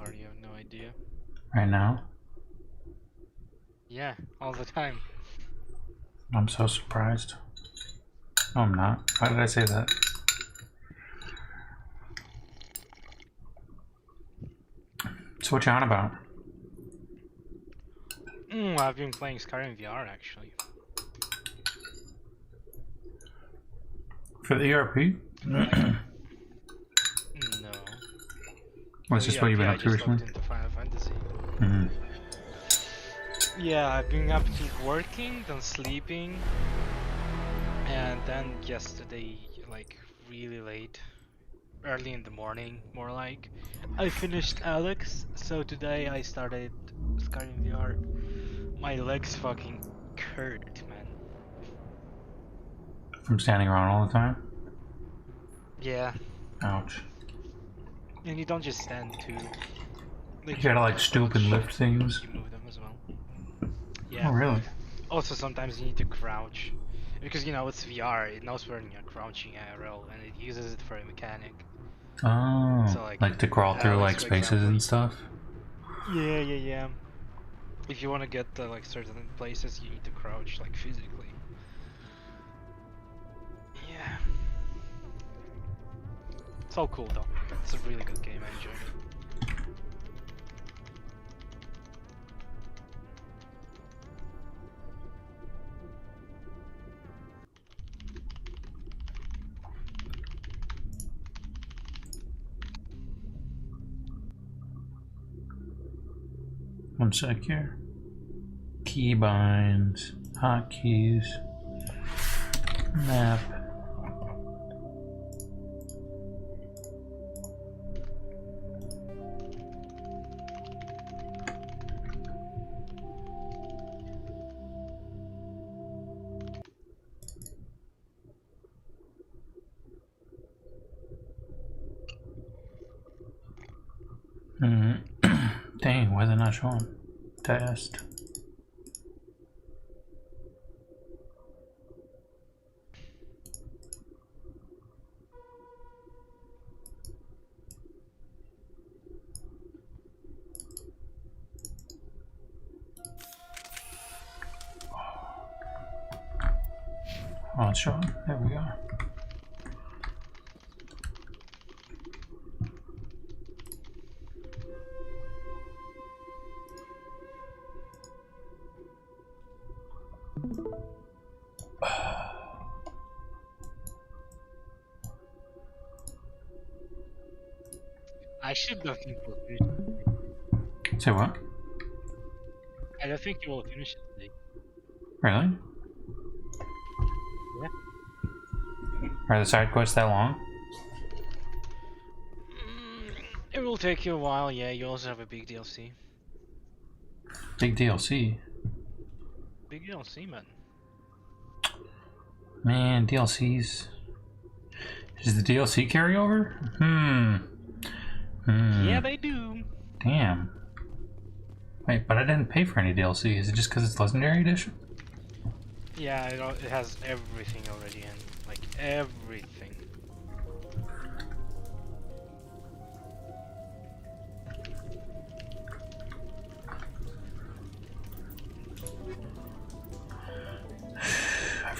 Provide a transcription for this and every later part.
hard, you have no idea. Right now? Yeah, all the time. I'm so surprised. No, I'm not. Why did I say that? So what you on about? I've been playing Skyrim VR actually. For the ERP? Like, no. What's just what you've been up to recently? I just logged into Final Fantasy. Mm-hmm. Yeah, I've been up to working, then sleeping, and then yesterday, like really late, early in the morning, more like, I finished Alex. So today I started Skyrim VR. My legs fucking hurt, man. From standing around all the time? Yeah. Ouch. And you don't just stand too. You gotta like stoop and lift things? You move them as well. Yeah. Oh, really? Also, sometimes you need to crouch. Because, you know, it's VR, it knows when you're crouching IRL, and it uses it for a mechanic. Oh, So, like to crawl through like spaces and stuff? Yeah. If you want to get to like certain places, you need to crouch, like physically. Yeah. It's all cool though. It's a really good game, I enjoyed it. One sec here. Keybinds, hotkeys, map. Dang, why is it not showing? Test. Oh, it's showing. There we go. I should not think we'll finish it. Say what? I don't think you will finish it today. Really? Yeah. Are the side quests that long? It will take you a while, yeah. You also have a big DLC. Big DLC? Big DLC, man. Man, DLCs. Is the DLC carryover? Yeah, they do. Damn. Wait, but I didn't pay for any DLC. Is it just because it's Legendary Edition? Yeah, it has everything already in. Like, everything.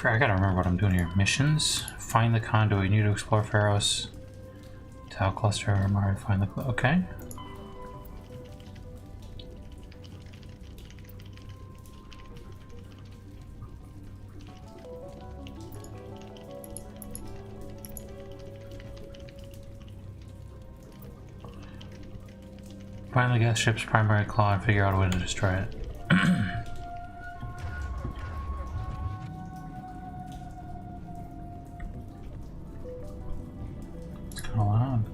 I gotta remember what I'm doing here. Missions. Find the conduit. You need to explore Pharos. Tau cluster. Mario. Find the. Okay. Find the gas ship's primary claw and figure out a way to destroy it. What's going on?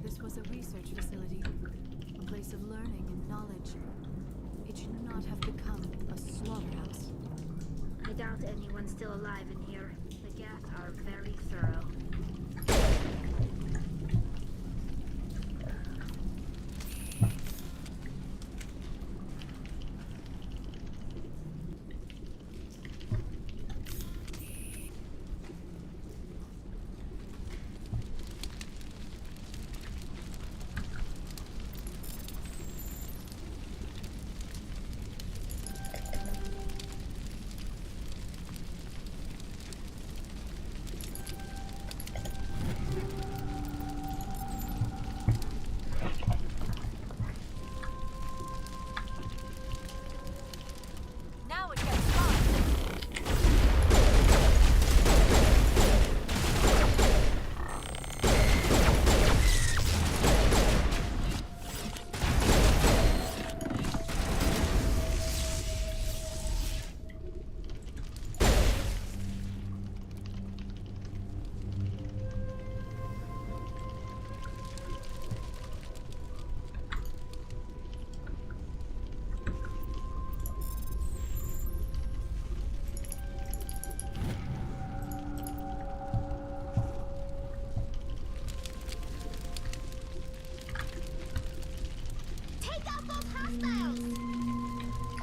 This was a research facility, a place of learning and knowledge. It should not have become a slaughterhouse. I doubt anyone's still alive in here. The gas are very thorough.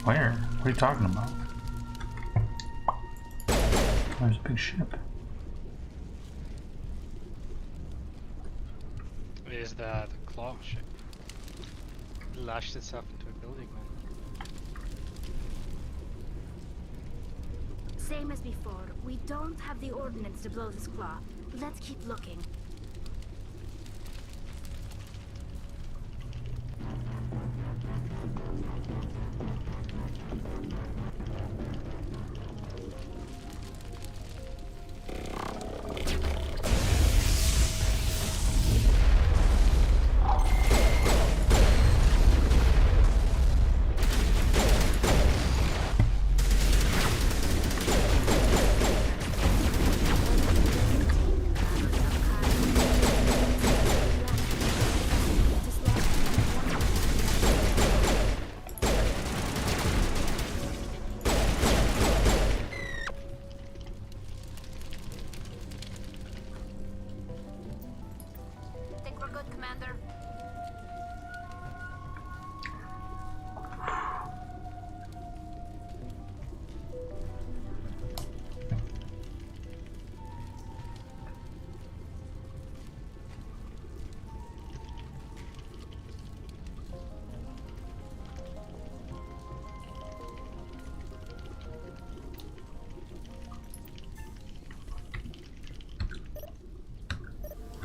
Where? What are you talking about? There's a big ship. Is that a claw ship? It lashed itself into a building, man. Same as before. We don't have the ordnance to blow this claw. Let's keep looking.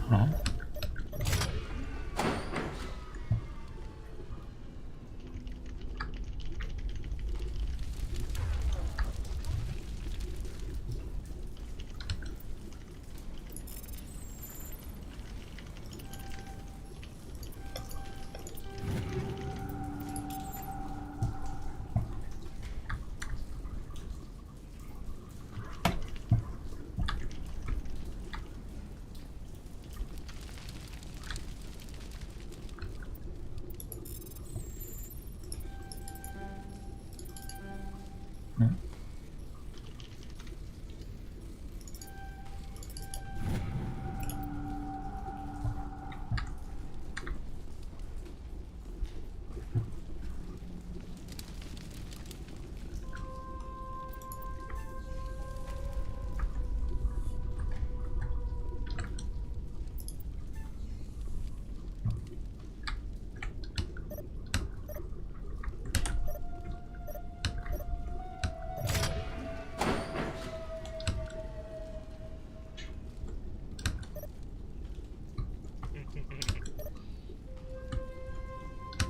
Huh?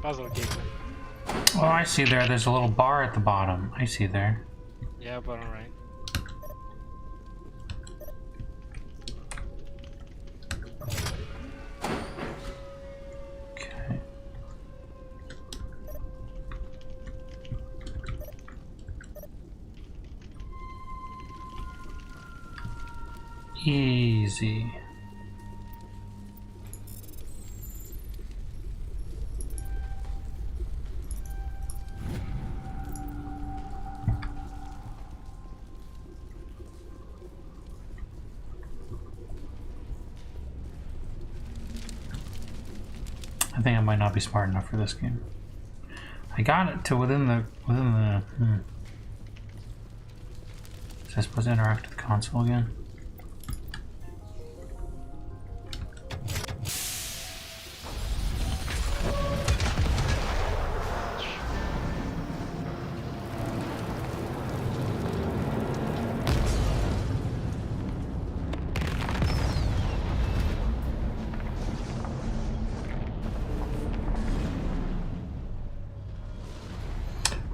Puzzle game, man. Oh, I see there. There's a little bar at the bottom. I see there. Yeah, but alright. Okay. Easy. I think I might not be smart enough for this game. I got it to within the Is I supposed to interact with the console again?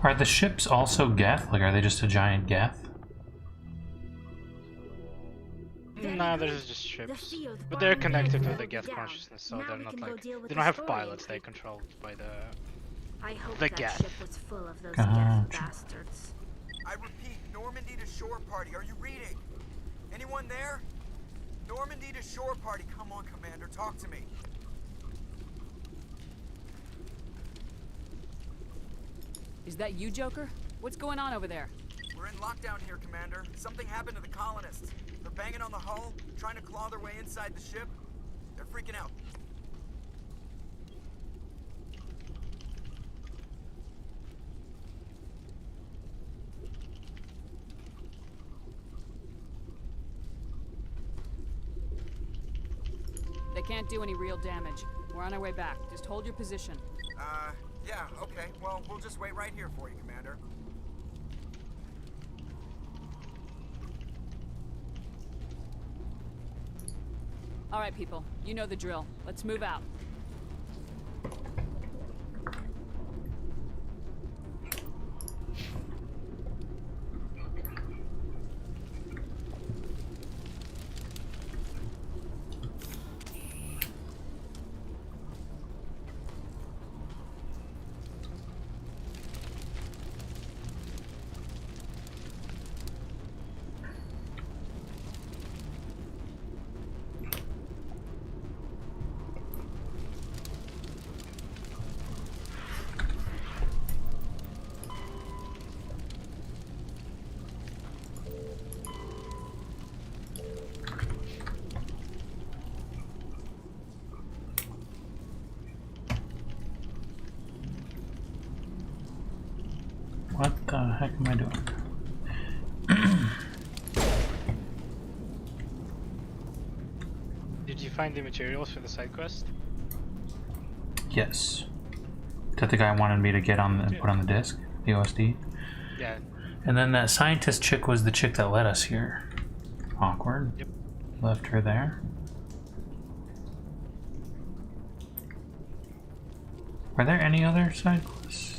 Are the ships also Geth? Like, are they just a giant Geth? Nah, there's just ships. But they're connected to the Geth consciousness, so they're not like... They don't have pilots, they're controlled by the That ship was full of those Gotcha. Geth bastards. I repeat, Normandy to shore party. Are you reading? Anyone there? Normandy to shore party. Come on, Commander, talk to me. Is that you, Joker? What's going on over there? We're in lockdown here, Commander. Something happened to the colonists. They're banging on the hull, trying to claw their way inside the ship. They're freaking out. can't do any real damage. We're on our way back. Just hold your position. Yeah, okay. Well, we'll just wait right here for you, Commander. All right, people. You know the drill. Let's move out. What the heck am I doing? Did you find the materials for the side quest? Yes. That the guy wanted me to get on the put on the disc, the OSD. Yeah. And then that scientist chick was the chick that led us here. Awkward. Yep. Left her there. Were there any other side quests?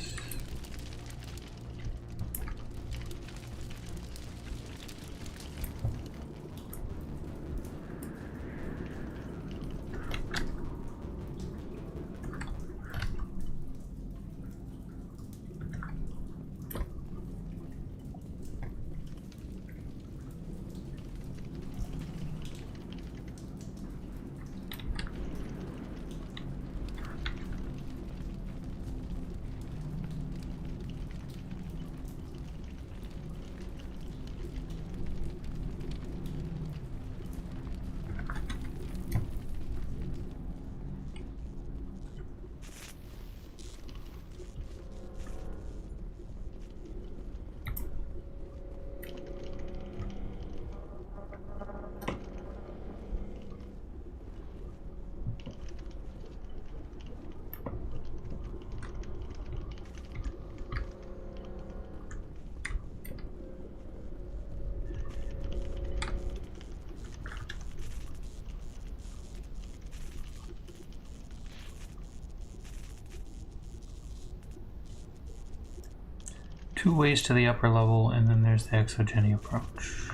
Two ways to the upper level, and then there's the exogeny approach.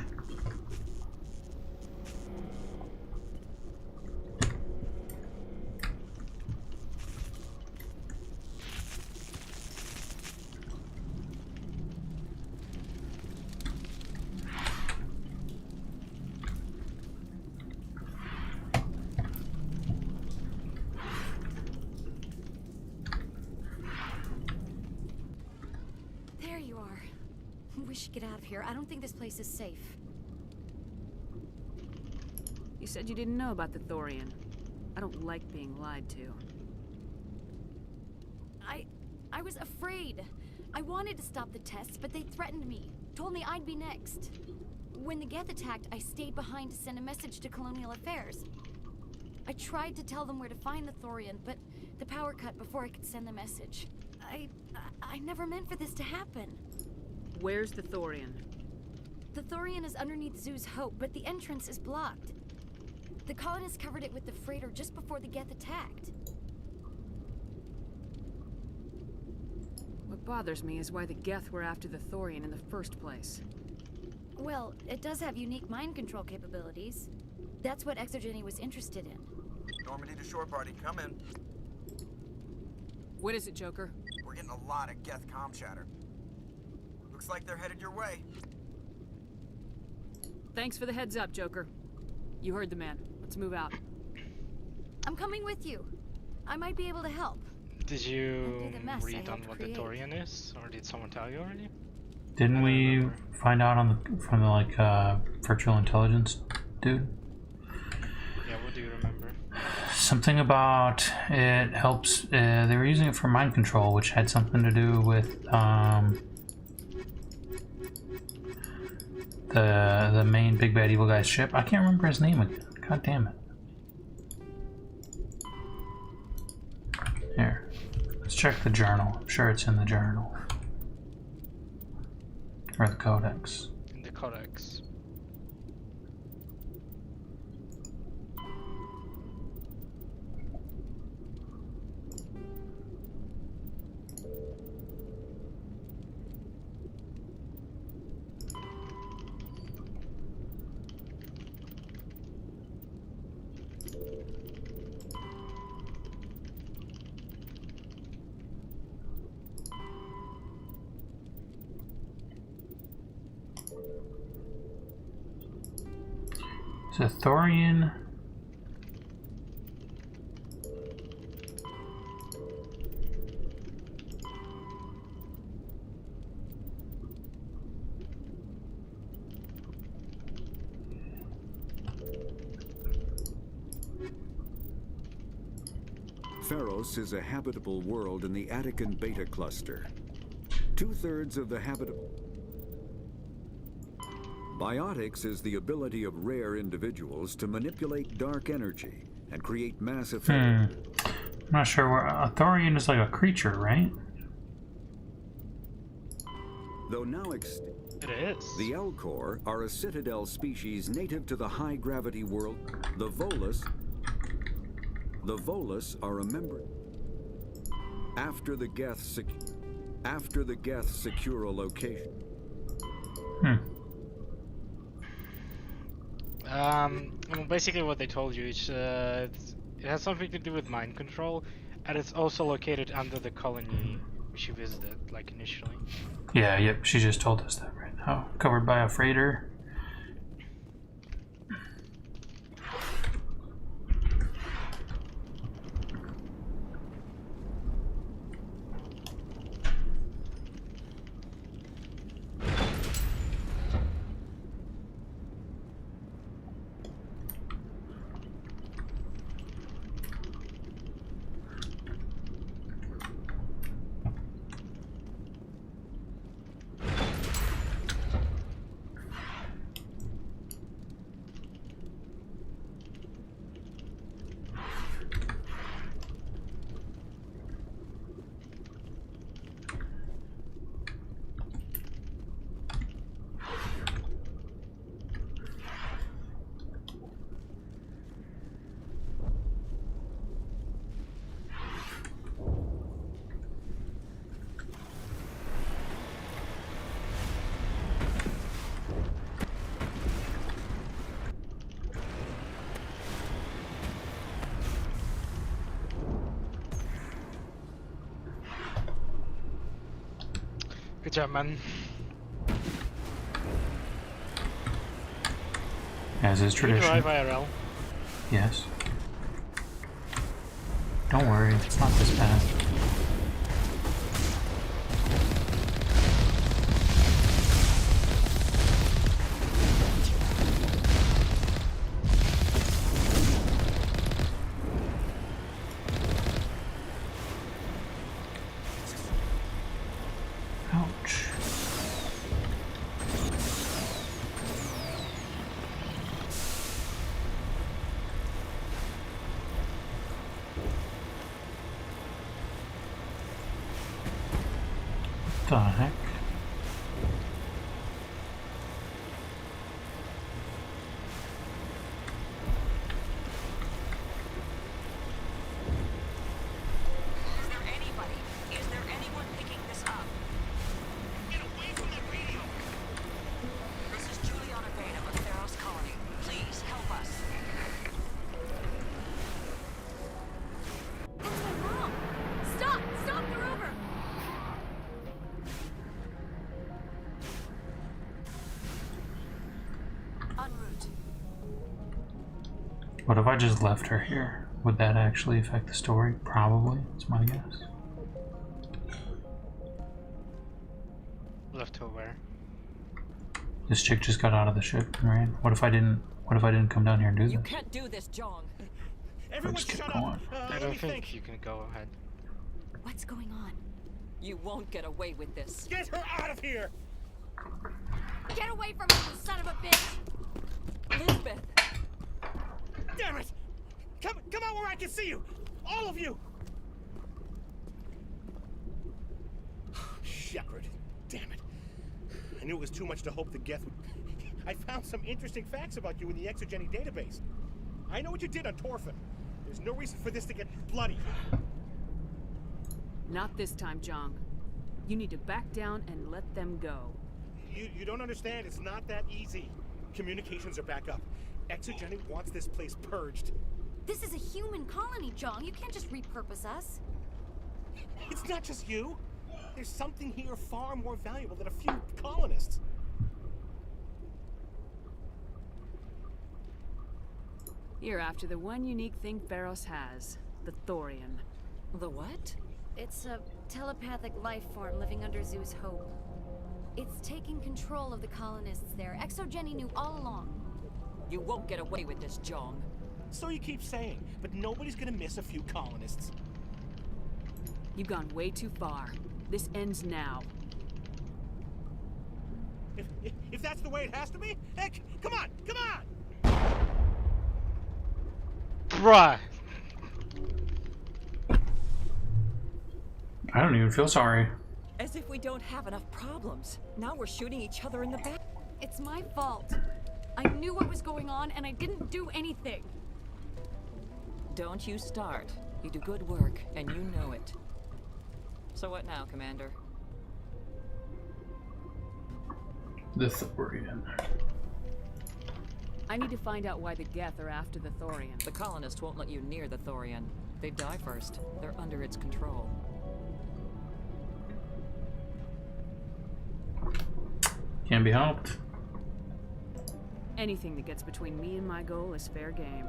There you are. We should get out of here. I don't think this place is safe. You said you didn't know about the Thorian. I don't like being lied to. I was afraid. I wanted to stop the tests, but they threatened me. Told me I'd be next. When the Geth attacked, I stayed behind to send a message to Colonial Affairs. I tried to tell them where to find the Thorian, but the power cut before I could send the message. I never meant for this to happen. Where's the Thorian? The Thorian is underneath Zoo's Hope, but the entrance is blocked. The colonists covered it with the freighter just before the Geth attacked. What bothers me is why the Geth were after the Thorian in the first place. Well, it does have unique mind control capabilities. That's what Exogeny was interested in. Normandy to shore party, come in. What is it, Joker? We're getting a lot of Geth comm chatter. Looks like they're headed your way. Thanks for the heads up, Joker. You heard the man. Let's move out. I'm coming with you. I might be able to help. Did you Undo the mess I read on helped what create. the Thorian is, or did someone tell you already? Didn't I don't we remember. find out on the from the like virtual intelligence dude? Yeah, what do you remember? Something about it helps. They were using it for mind control, which had something to do with the main big bad evil guy's ship. I can't remember his name again. God damn it. Here. Let's check the journal. I'm sure it's in the journal. Or the codex. In the codex. Is it Thorian? Pharos is a habitable world in the Attican Beta Cluster. 2/3 of the habitable... Biotics is the ability of rare individuals to manipulate dark energy and create mass effect. I'm not sure where... A Thorian is like a creature, right? Though now It is. the Elcor are a citadel species native to the high-gravity world. The Volus are a member. After the Geth secure a location. Well, basically what they told you is it has something to do with mind control, and it's also located under the colony she visited, like initially. Yeah, yep, she just told us that right now. Covered by a freighter. Good job, man. As is Did you tradition. drive IRL? Yes. Don't worry, it's not this bad. Ouch. What the heck? Is there anybody? Is there anyone picking this up? Get away from the radio! This is Juliana Beta of Pharos Colony. Please help us. That's my mom! Stop! Stop the rover! En route. What if I just left her here? Would that actually affect the story? Probably. That's my guess. Left over. This chick just got out of the ship and ran. What if I didn't come down here and do You this? can't do this, Jong. Or just keep going? I don't think you can go ahead. What's going on? You won't get away with this. Get her out of here! Get away from me, you son of a bitch! Lisbeth! Damn it! Come out where I can see you! All of you! Shepard. Damn it. I knew it was too much to hope the Geth would... I found some interesting facts about you in the Exogeny database. I know what you did on Torfin. There's no reason for this to get bloody. Not this time, Jong. You need to back down and let them go. You don't understand. It's not that easy. Communications are back up. Exogeny wants this place purged. This is a human colony, Jong. You can't just repurpose us. It's not just you. There's something here far more valuable than a few colonists. You're after the one unique thing Pharos has, the Thorian. The what? It's a telepathic life form living under Zoo's hope. It's taking control of the colonists there. Exogeny knew all along. You won't get away with this, Jong. So you keep saying, but nobody's gonna miss a few colonists. You've gone way too far. This ends now. If that's the way it has to be, heck, come on, come on! Bruh! I don't even feel sorry. As if we don't have enough problems. Now we're shooting each other in the back. It's my fault. I knew what was going on and I didn't do anything. Don't you start. You do good work, and you know it. So what now, Commander? The Thorian. I need to find out why the Geth are after the Thorian. The colonists won't let you near the Thorian. They die first. They're under its control. Can't be helped. Anything that gets between me and my goal is fair game.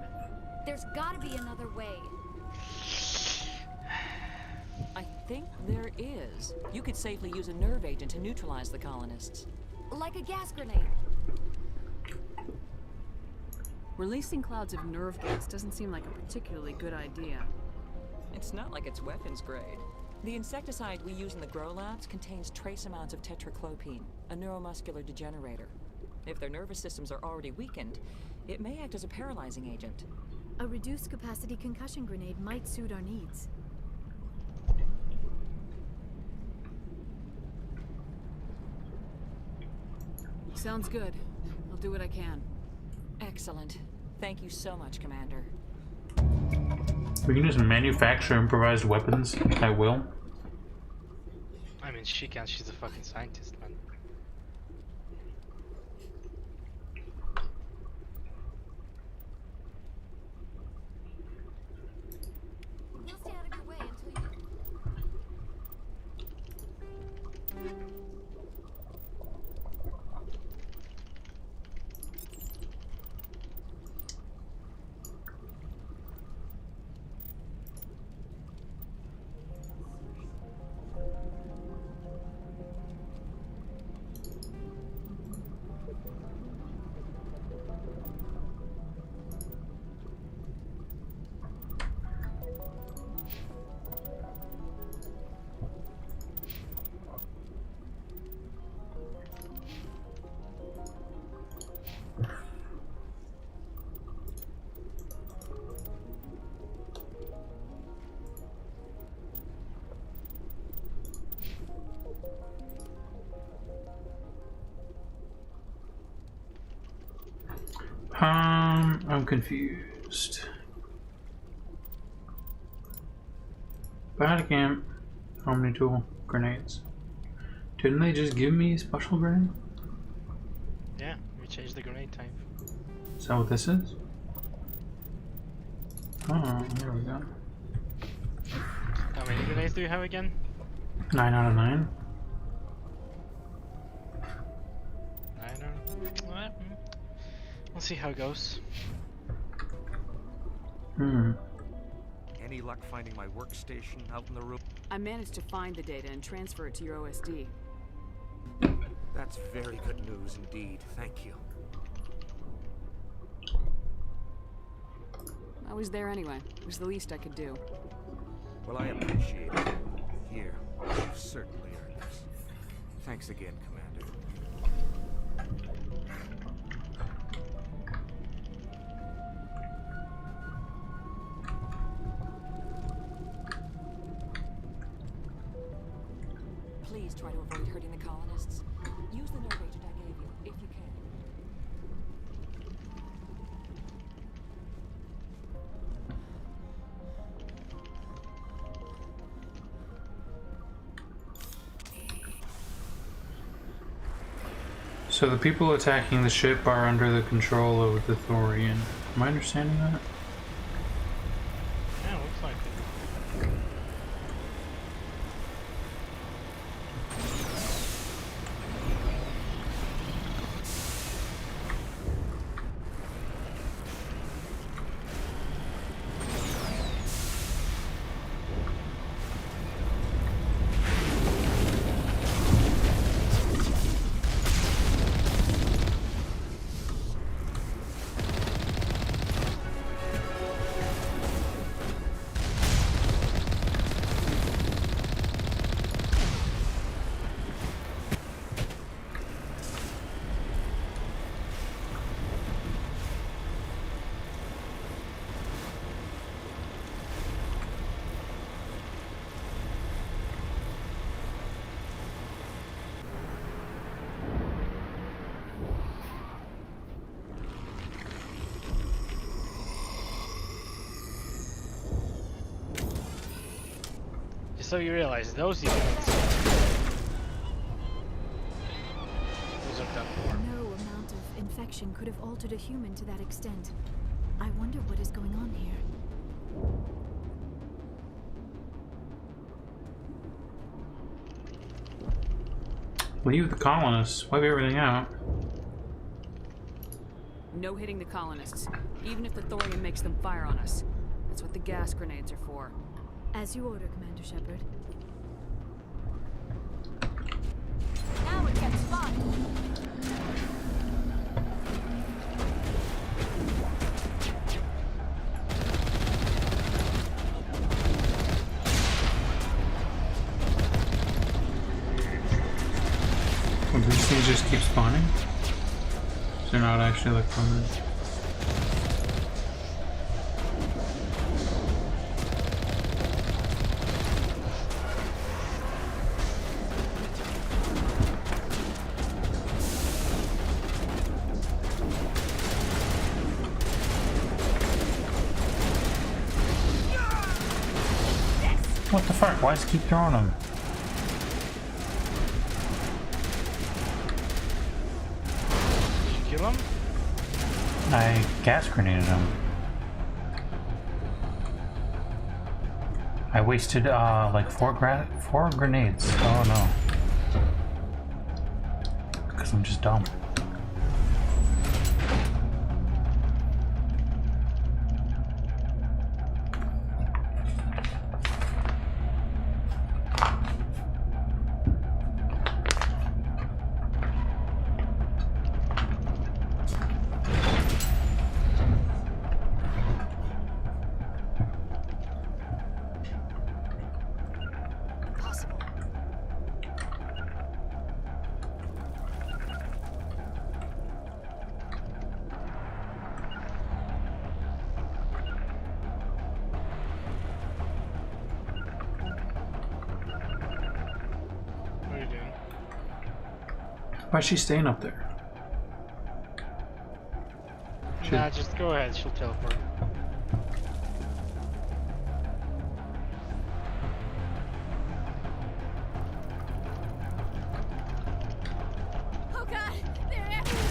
There's gotta be another way. I think there is. You could safely use a nerve agent to neutralize the colonists. Like a gas grenade. Releasing clouds of nerve gas doesn't seem like a particularly good idea. It's not like it's weapons grade. The insecticide we use in the grow labs contains trace amounts of tetraclopine, a neuromuscular degenerator. If their nervous systems are already weakened, it may act as a paralyzing agent. A reduced capacity concussion grenade might suit our needs. Sounds good. I'll do what I can. Excellent. Thank you so much, Commander. We can just manufacture improvised weapons at will. I mean, she can. She's a fucking scientist, man. We'll stay out of your way until you... I'm confused. Batacamp, Omni-tool, grenades. Didn't they just give me a special grenade? Yeah, we changed the grenade type. Is that what this is? Oh, there we go. How many grenades do you have again? 9 out of 9. I don't know. Well, we'll see how it goes. Any luck finding my workstation out in the room? I managed to find the data and transfer it to your OSD. That's very good news indeed. Thank you. I was there anyway. It was the least I could do. Well, I appreciate it. Here, you've certainly earned this. Thanks again, Commander. Please try to avoid hurting the colonists. Use the nerve agent I gave you, if you can. So the people attacking the ship are under the control of the Thorian. Am I understanding that? Yeah, looks like it. So you realize those you cannot see. Those are done for. No amount of infection could have altered a human to that extent. I wonder what is going on here. Leave the colonists. Wipe everything out. No hitting the colonists, even if the Thorian makes them fire on us. That's what the gas grenades are for. As you order, Commander Shepard. Now it gets fun. Well, these things just keep spawning? So they're not actually like permanent. What the fuck? Why does it keep throwing them? Did you kill him? I gas grenaded him. I wasted like four grenades. Oh no. Because I'm just dumb. Why is she staying up there? Nah, just go ahead, she'll teleport. Oh god, they're everywhere.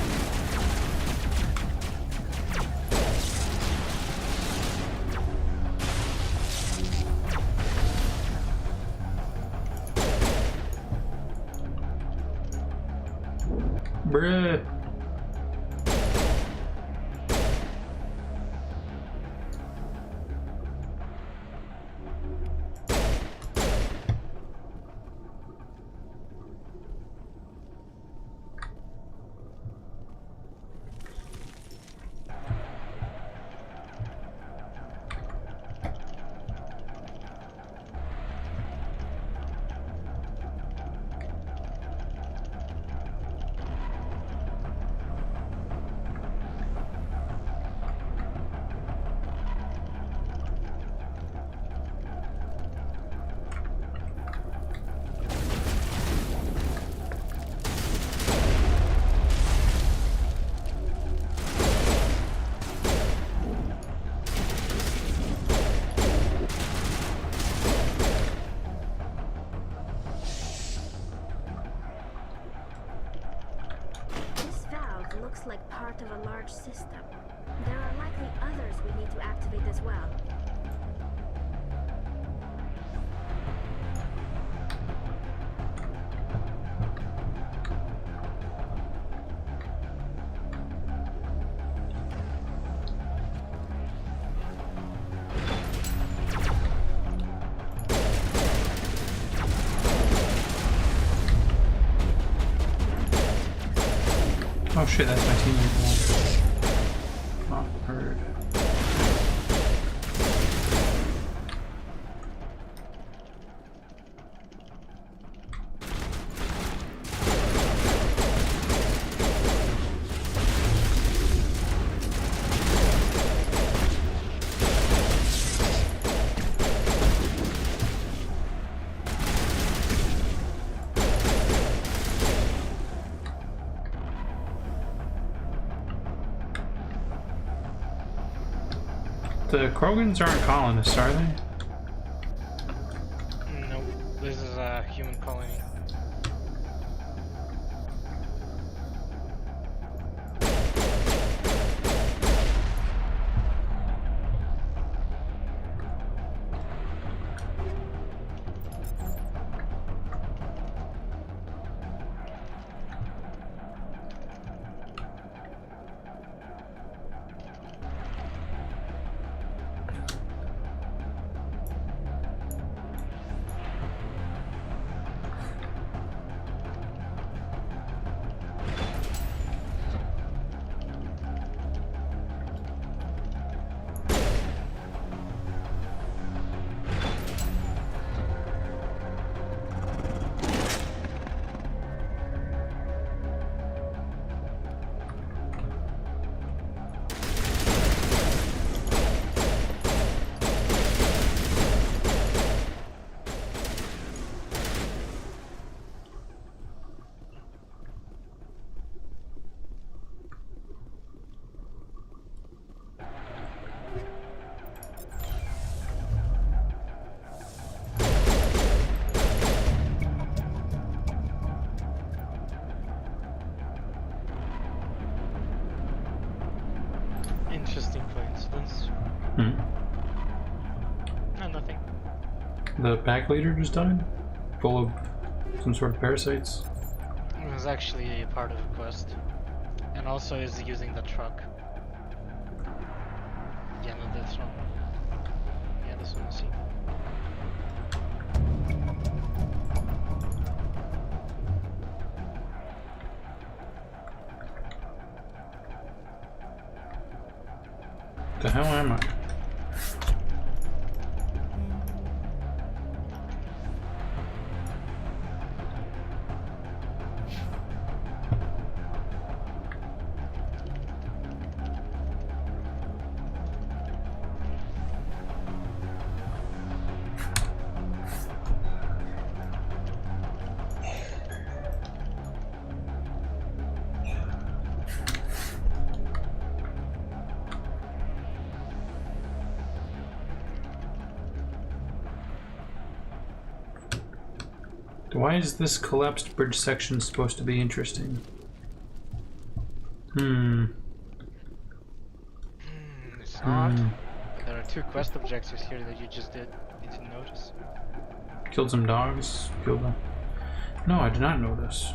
Bruh. like part of a large system. There are likely others we need to activate as well. Oh shit, that's my teammate. Not heard. The Krogans aren't colonists, are they? No, this is a human colony. Interesting coincidence. Hmm. No, nothing. The pack leader just died? Full of some sort of parasites? It was actually a part of a quest. And also is using the truck. Yeah, no, that's wrong. Yeah, this one I see. The hell am I? Why is this collapsed bridge section supposed to be interesting? It's not. There are 2 quest objectives here that you just did. You didn't notice. Killed some dogs. Killed them. No, I did not know this.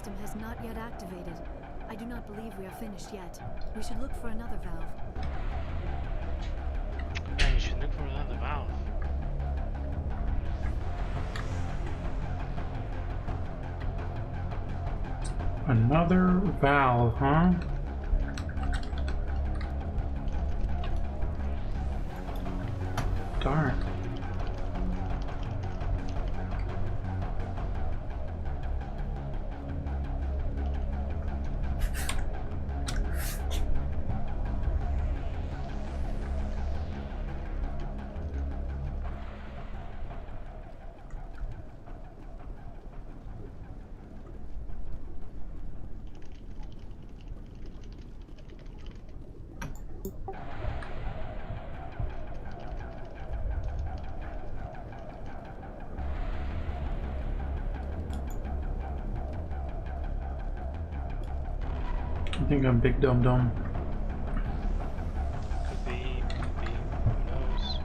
system has not yet activated. I do not believe we are finished yet. We should look for another valve. Yeah, you should look for another valve. Another valve, huh? Darn. I think I'm big dumb dumb. Could be, who knows?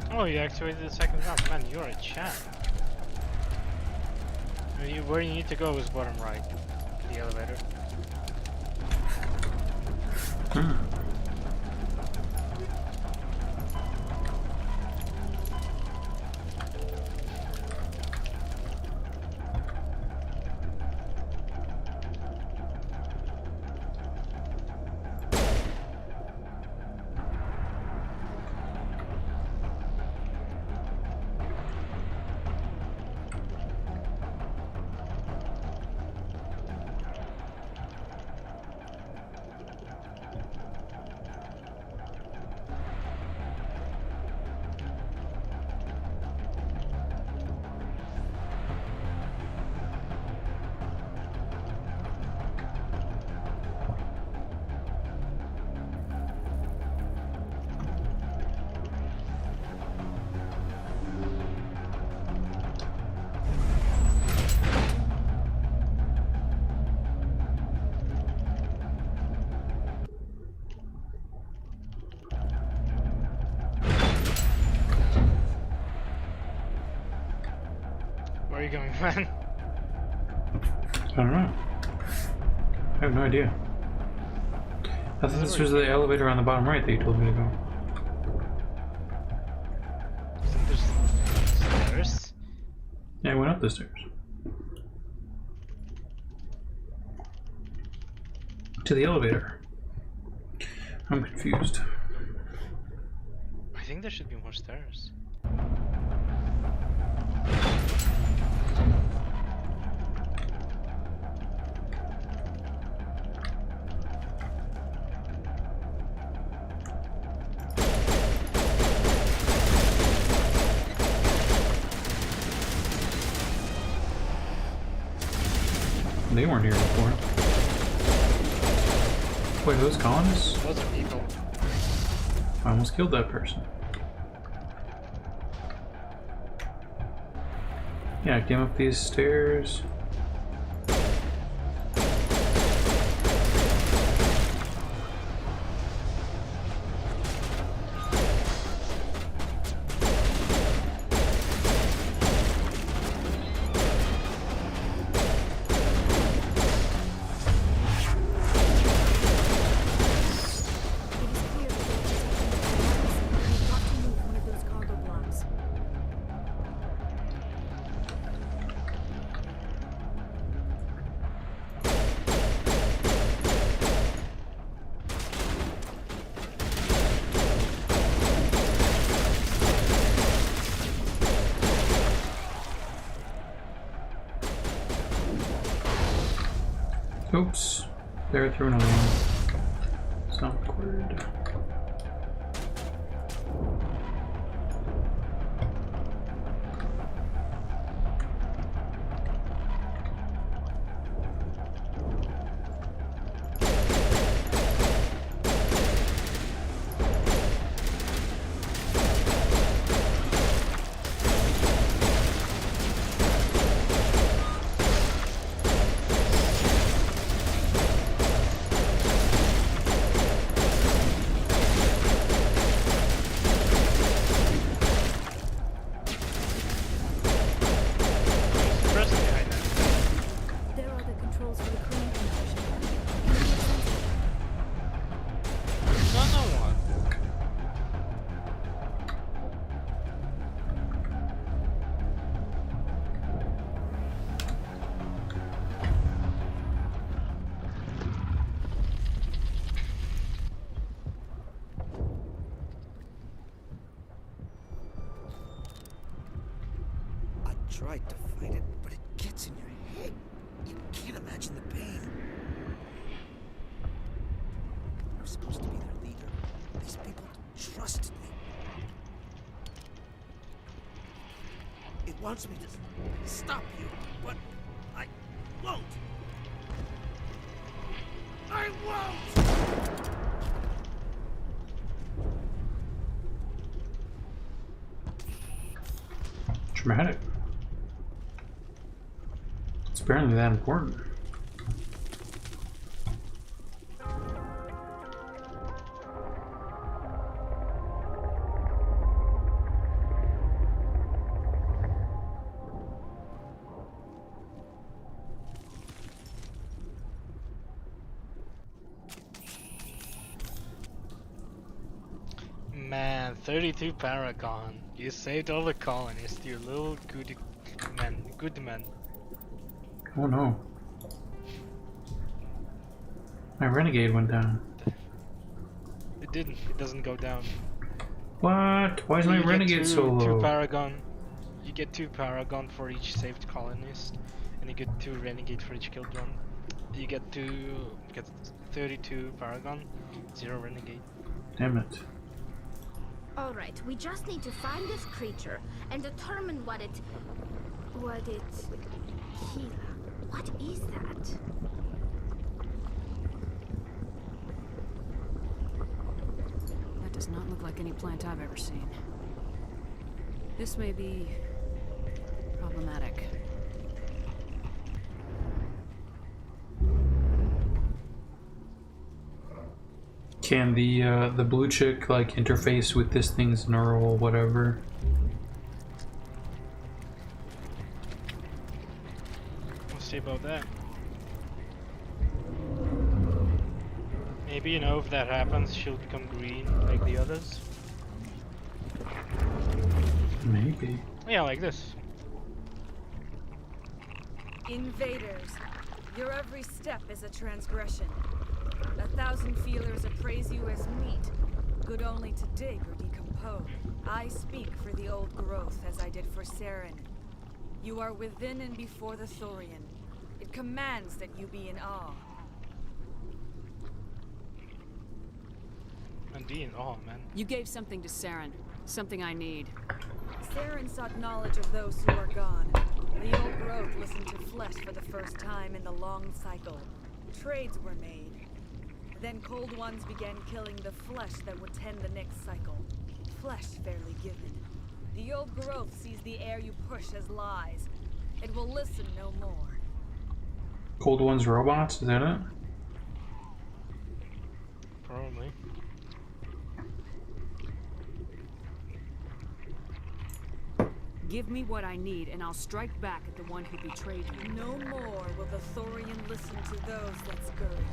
Oh, you activated the second valve. Man, you're a champ. Where you need to go is bottom right. The elevator. Where are you going, man? I don't know. I have no idea. I thought this was the elevator on the bottom right that you told me to go. Isn't there stairs? Yeah, I went up the stairs. To the elevator. I'm confused. I think there should be more stairs. They weren't here before. Wait, those colonists? Those are people. I almost killed that person. Yeah, I came up these stairs. Oops. There through another one. It's not awkward. There are the controls for the crane conversion. No one. I tried to fight it, but it gets in your head. You can't imagine the pain. I'm supposed to be their leader. These people trusted me. It wants me to stop you, but I won't. I won't! Dramatic. It's apparently that important. Man, 32 Paragon. You saved all the colonists, you little good man. Oh no. My renegade went down. It didn't. It doesn't go down. What? Why is my You get renegade so low? two Paragon. You get 2 Paragon for each saved colonist, and you get 2 Renegade for each killed one. You get 32 Paragon, 0 Renegade. Damn it. Alright, we just need to find this creature and determine what it... Kila. What is that? That does not look like any plant I've ever seen. This may be problematic. Can the blue chick like interface with this thing's neural whatever? We'll see about that. Maybe, you know, if that happens, she'll become green like the others. Maybe. Yeah, like this. Invaders, your every step is a transgression. 1,000 feelers appraise you as meat, good only to dig or decompose. I speak for the old growth as I did for Saren. You are within and before the Thorian. It commands that you be in awe. And be in awe, man. You gave something to Saren, something I need. Saren sought knowledge of those who are gone. The old growth listened to flesh for the first time in the long cycle. Trades were made. Then cold ones began killing the flesh that would tend the next cycle. Flesh fairly given. The old growth sees the air you push as lies. It will listen no more. Cold One's robots, is that it? Probably. Give me what I need, and I'll strike back at the one who betrayed you. No more will the Thorian listen to those that scurry.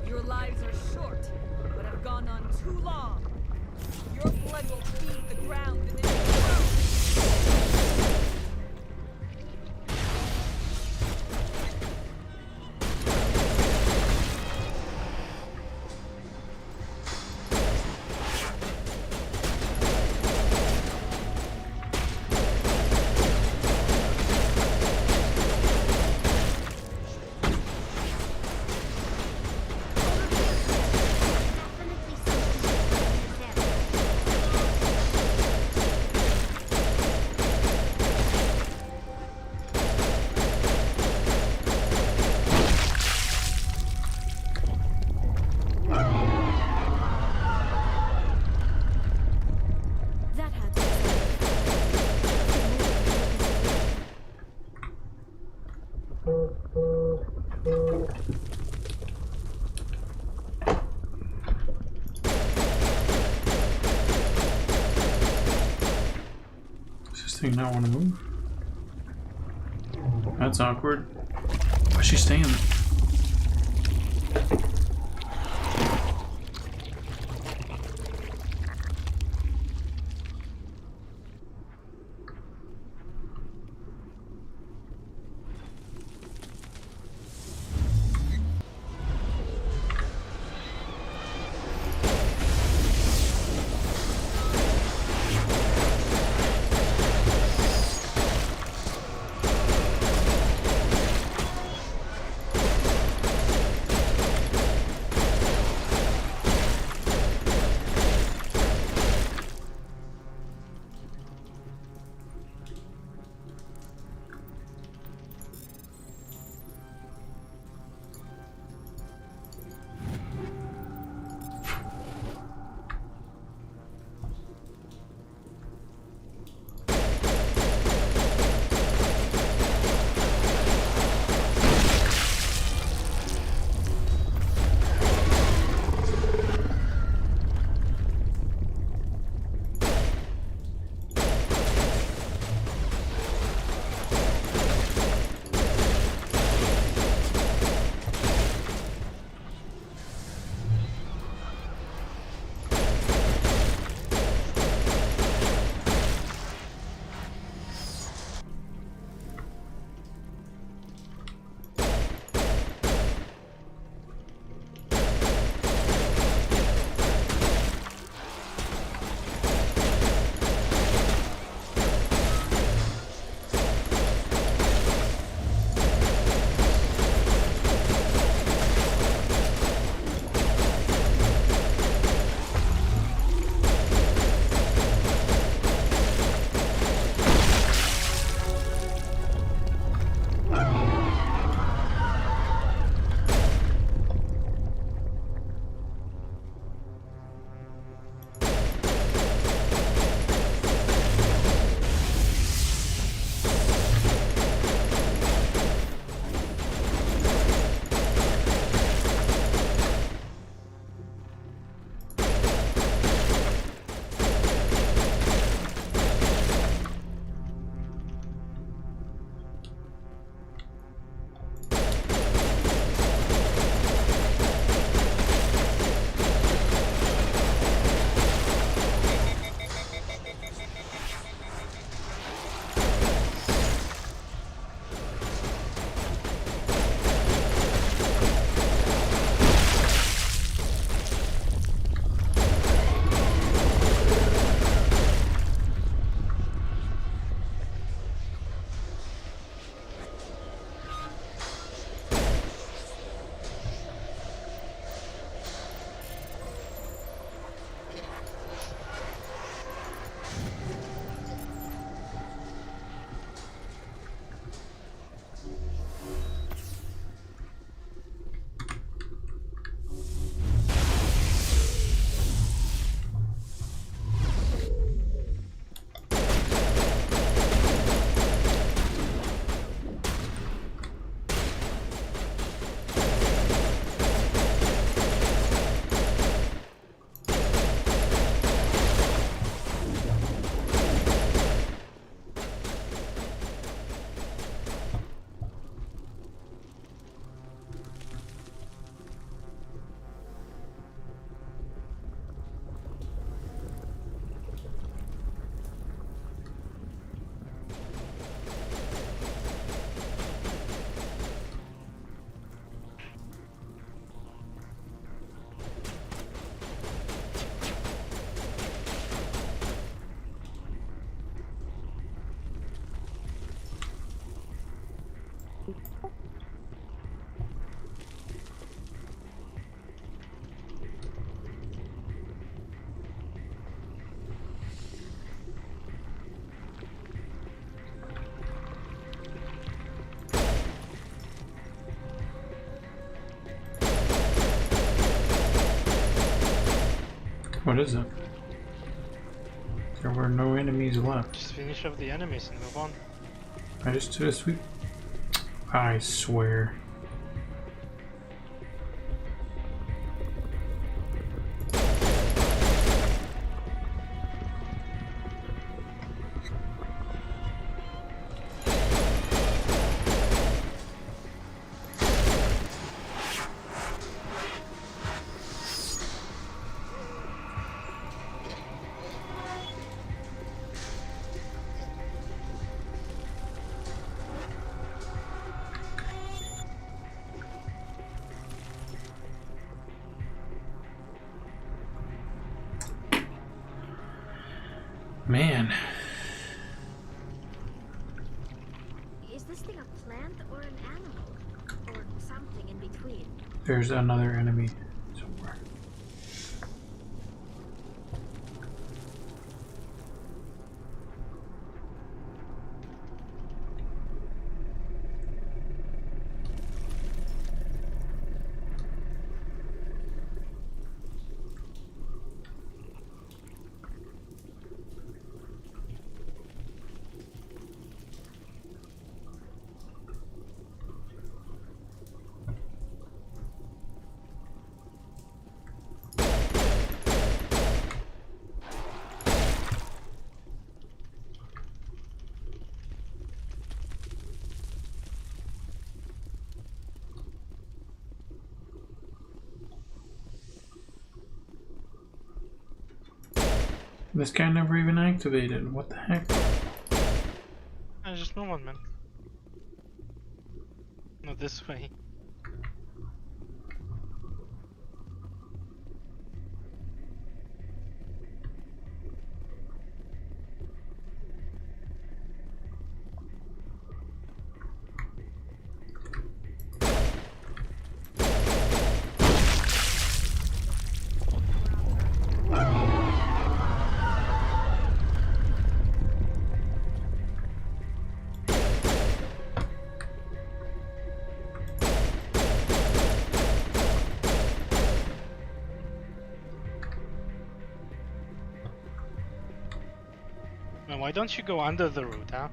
Your lives are short, but have gone on too long. Your blood will feed the ground and it will grow. thing not want to move? That's awkward. Why's she staying? What is it? There were no enemies left. Just finish off the enemies and move on. I just did a sweep. I swear. Man. Is this thing a plant or an animal? Or something in between? There's another enemy somewhere. This guy never even activated. What the heck? Just no one, man. Not this way. Man, why don't you go under the root, huh?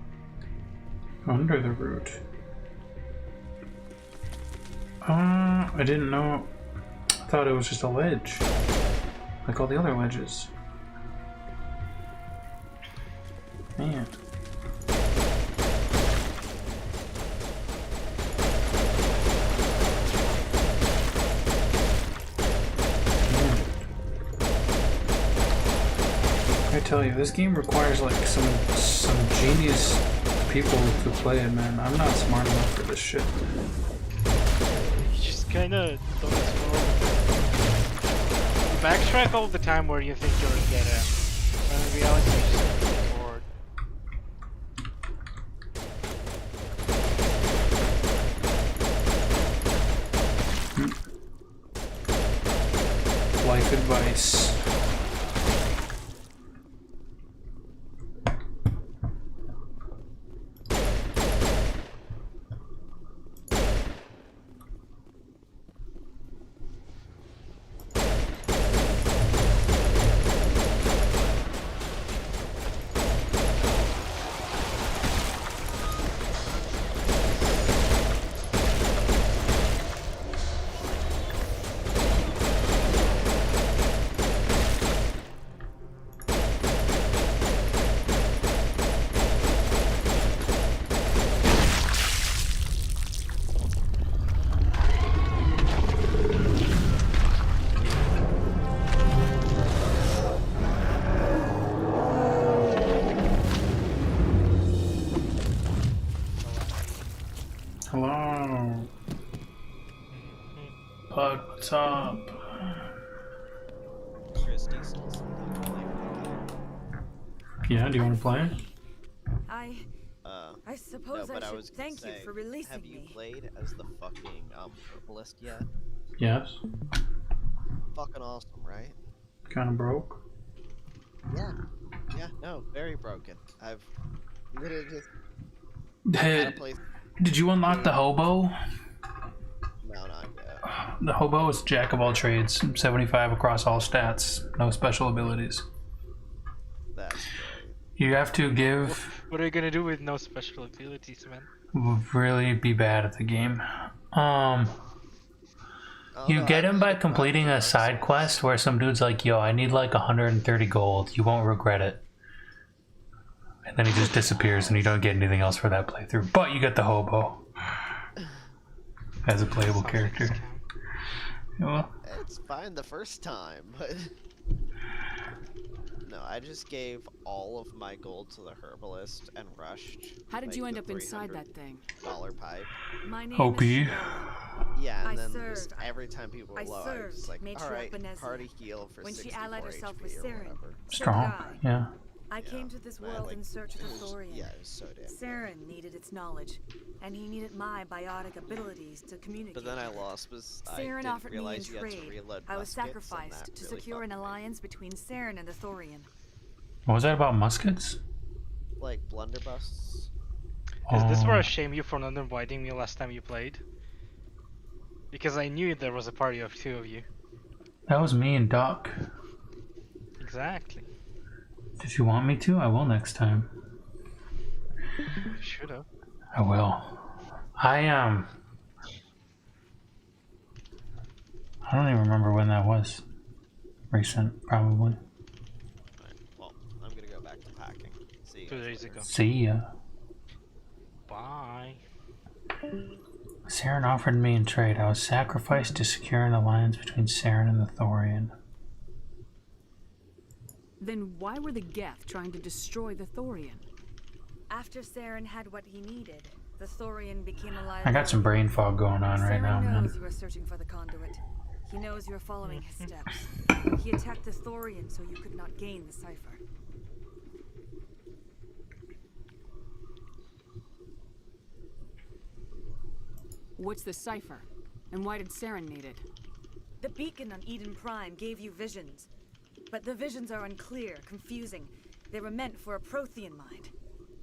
Under the root. I didn't know. I thought it was just a ledge. Like all the other ledges. Man. I tell you, this game requires like some genius people to play it, man. I'm not smart enough for this shit. You just kinda don't explore. You backtrack all the time where you think you'll get it. When in reality you just move forward. Life advice. Hello. Bud, what's up? Yeah, do you want to play? I suppose I should thank you for releasing have you me. played as the fucking herbalist yet? Yes. Fucking awesome, right? Kind of broke. Yeah. Yeah, no, very broken. I've literally just Hey, did you unlock the hobo? No, not yet. The hobo is jack of all trades, 75 across all stats, no special abilities. That's great. You have to give What are you gonna do with no special abilities, man? really be bad at the game. You get him by completing a side quest where some dude's like, yo, I need like 130 gold. You won't regret it. And then he just disappears and you don't get anything else for that playthrough. But you get the hobo as a playable character. Well, It's fine the first time, but no, I just gave all of my gold to the herbalist and rushed. How did like, you end the up inside that thing? $300 pipe. My name OP. is Yeah, I and then served. just every time people were I low, I was just served like, Matriarch alright, Benezia party heal for when she 64 allied herself HP with or Siren. whatever. strong, yeah. I came to this Man, world like, in search of the it was- Thorian. Yeah, it was so damn. Saren needed its knowledge, and he needed my biotic abilities to communicate. But then I lost because I Saren didn't offered me in realize you had to trade. reload I was muskets, and sacrificed that to really secure an fucked me. alliance between Saren and the Thorian. What was that about muskets? Like blunderbusses. Is this where I Oh. shame you for not inviting me last time you played? Because I knew there was a party of 2 of you. That was me and Doc. Exactly. Did you want me to? I will next time. You should have. I will. I don't even remember when that was. Recent, probably. Alright, well, I'm gonna go back to packing. See you 2 guys days later. ago. See ya. Bye. Saren offered me in trade. I was sacrificed to secure an alliance between Saren and the Thorian. Then why were the Geth trying to destroy the Thorian? After Saren had what he needed, the Thorian became a liability. I got some brain fog going on right now, Saren knows man. you are searching for the conduit. He knows you are following his steps. He attacked the Thorian so you could not gain the cipher. What's the cipher? And why did Saren need it? The beacon on Eden Prime gave you visions. But the visions are unclear, confusing. They were meant for a Prothean mind.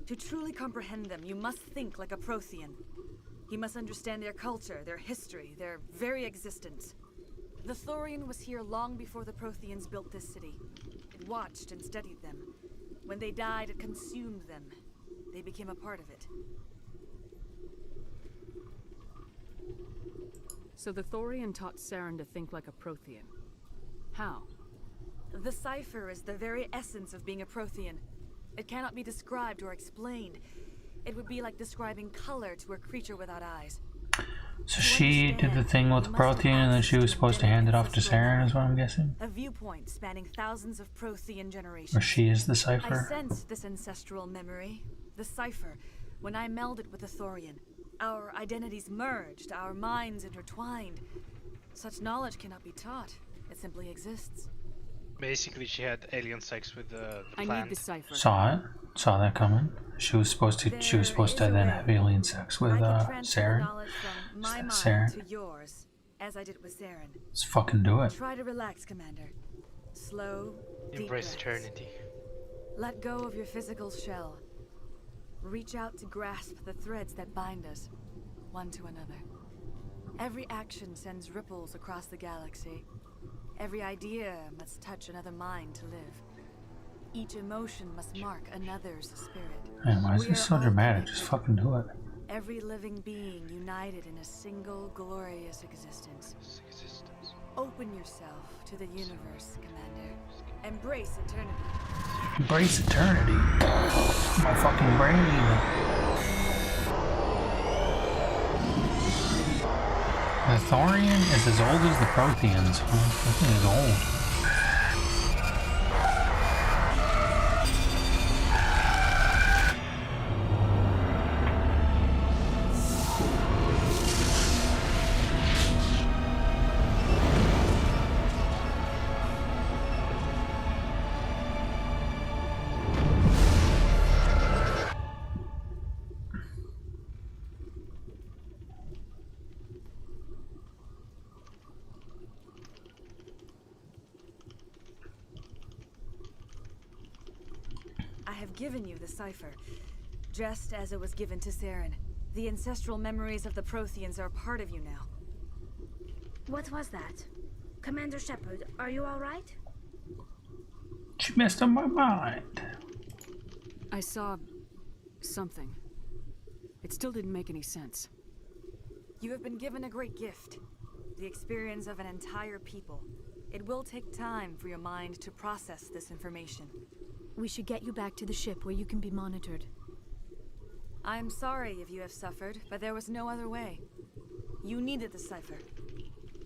To truly comprehend them, you must think like a Prothean. You must understand their culture, their history, their very existence. The Thorian was here long before the Protheans built this city. It watched and studied them. When they died, it consumed them. They became a part of it. So the Thorian taught Saren to think like a Prothean. How? The cipher is the very essence of being a Prothean. It cannot be described or explained. It would be like describing color to a creature without eyes. So she did the thing with the Prothean and then she was supposed to hand it off to Saren, is what I'm guessing? A viewpoint spanning thousands of Prothean generations. Or she is the I cipher? sensed this ancestral memory, the cipher, when I melded with the Thorian. Our identities merged, our minds intertwined. Such knowledge cannot be taught. It simply exists. Basically, she had alien sex with the I plant. need the cipher. Saw it. Saw that coming. She was supposed to then have alien sex with I can transfer the Saren. knowledge from my mind Saren. to yours, as I did with Saren. Let's fucking do it. Try to relax, Commander. Slow, deep Embrace breaths. eternity. Let go of your physical shell. Reach out to grasp the threads that bind us, one to another. Every action sends ripples across the galaxy. Every idea must touch another mind to live. Each emotion must mark another's spirit. Man, why is We this are so all dramatic? Just connected. fucking do it. Every living being united in a single glorious existence. Open yourself to the universe, Commander. Embrace eternity. Embrace eternity. My fucking brain. The Thorian is as old as the Protheans. That thing is old. I have given you the cipher, just as it was given to Saren. The ancestral memories of the Protheans are part of you now. What was that? Commander Shepard, are you alright? She messed up my mind. I saw something. It still didn't make any sense. You have been given a great gift. The experience of an entire people. It will take time for your mind to process this information. We should get you back to the ship where you can be monitored. I'm sorry if you have suffered, but there was no other way. You needed the cipher.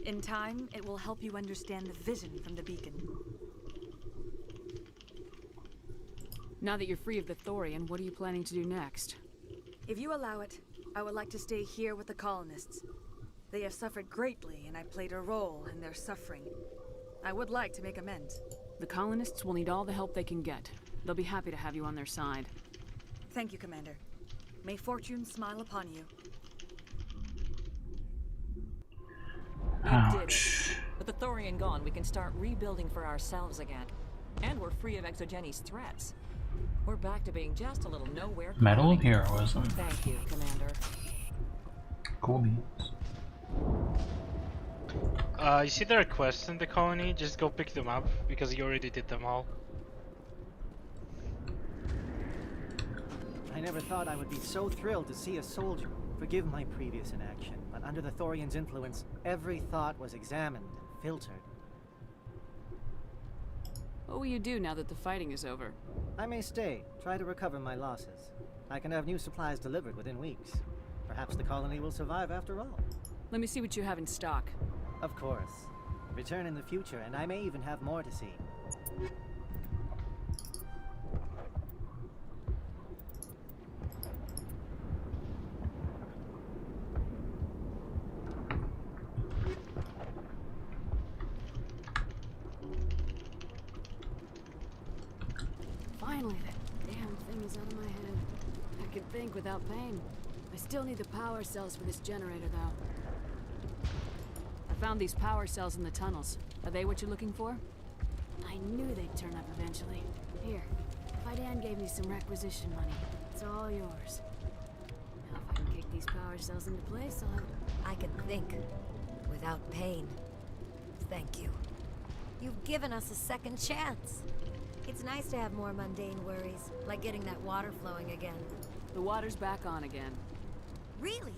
In time, it will help you understand the vision from the beacon. Now that you're free of the Thorian, what are you planning to do next? If you allow it, I would like to stay here with the colonists. They have suffered greatly, and I played a role in their suffering. I would like to make amends. The colonists will need all the help they can get. They'll be happy to have you on their side. Thank you, Commander. May fortune smile upon you. You did it. With the Thorian gone, we can start rebuilding for ourselves again. And we're free of Exogenes' threats. We're back to being just a little nowhere. Medal of Heroism. Thank you, Commander. Cool beans. You see there are quests in the colony? Just go pick them up, because you already did them all. I never thought I would be so thrilled to see a soldier. Forgive my previous inaction, but under the Thorian's influence, every thought was examined and filtered. What will you do now that the fighting is over? I may stay, try to recover my losses. I can have new supplies delivered within weeks. Perhaps the colony will survive after all. Let me see what you have in stock. Of course. Return in the future, and I may even have more to see. Finally, that damn thing is out of my head. I can think without pain. I still need the power cells for this generator, though. I found these power cells in the tunnels. Are they what you're looking for? I knew they'd turn up eventually. Here, Fidan gave me some requisition money. It's all yours. Now if I can kick these power cells into place, I'll have... I can think without pain. Thank you. You've given us a second chance. It's nice to have more mundane worries, like getting that water flowing again. The water's back on again. Really?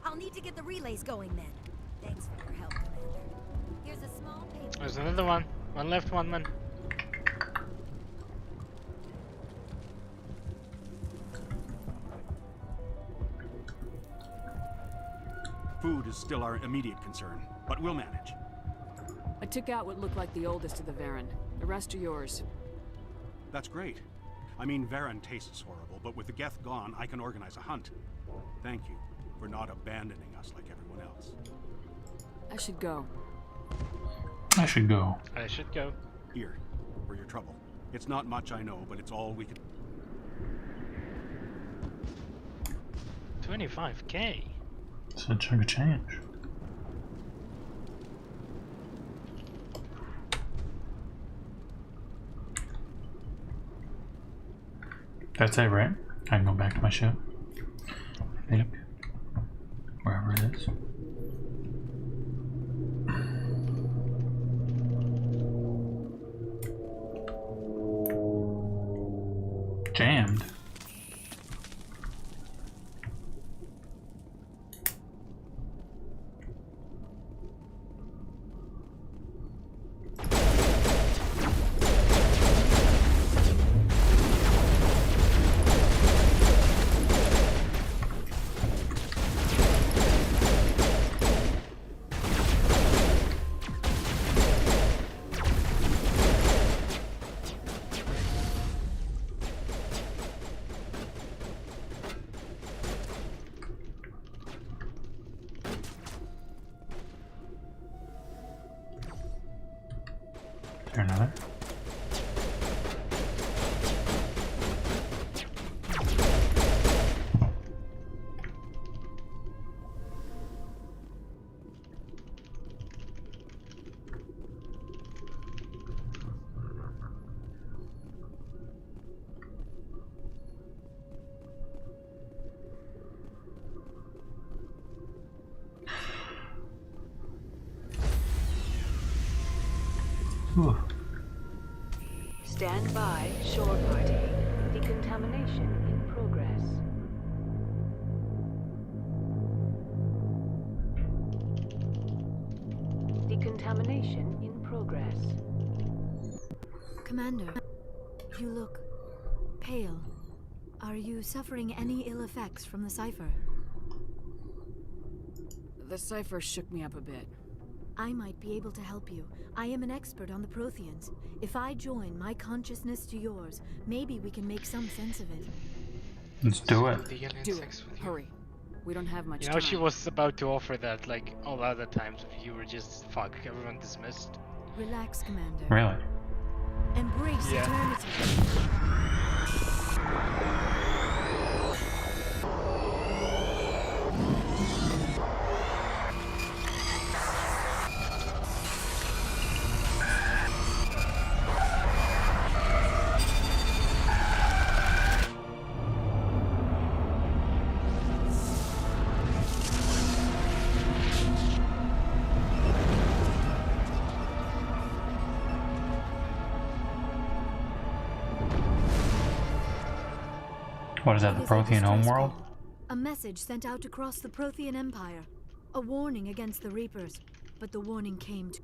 I'll need to get the relays going then. Thanks for your help, Commander. Here's a small paper. There's another one. One left, one man. Food is still our immediate concern, but we'll manage. I took out what looked like the oldest of the Varen. The rest are yours. That's great. I mean, Varen tastes horrible, but with the Geth gone, I can organize a hunt. Thank you for not abandoning us like everyone else. I should go. I should go. I should go. Here, for your trouble. It's not much, I know, but it's all we could... 25k? It's a chunk of change. That's it, right? I can go back to my ship. I think. Wherever it is. Jammed. Is there another? Whew. Stand by, shore party. Decontamination in progress. Decontamination in progress. Commander, you look pale. Are you suffering any ill effects from the cipher? The cipher shook me up a bit. I might be able to help you. I am an expert on the Protheans. If I join my consciousness to yours, maybe we can make some sense of it. Let's do it. Do it. Hurry. We don't have much You know, time. she was about to offer that, like, all other times if you were just, fuck, everyone dismissed. Relax, Commander. Really? Embrace Yeah. eternity. What is that, the It is a Prothean distress homeworld? call. A message sent out across the Prothean Empire. A warning against the Reapers. But the warning came to...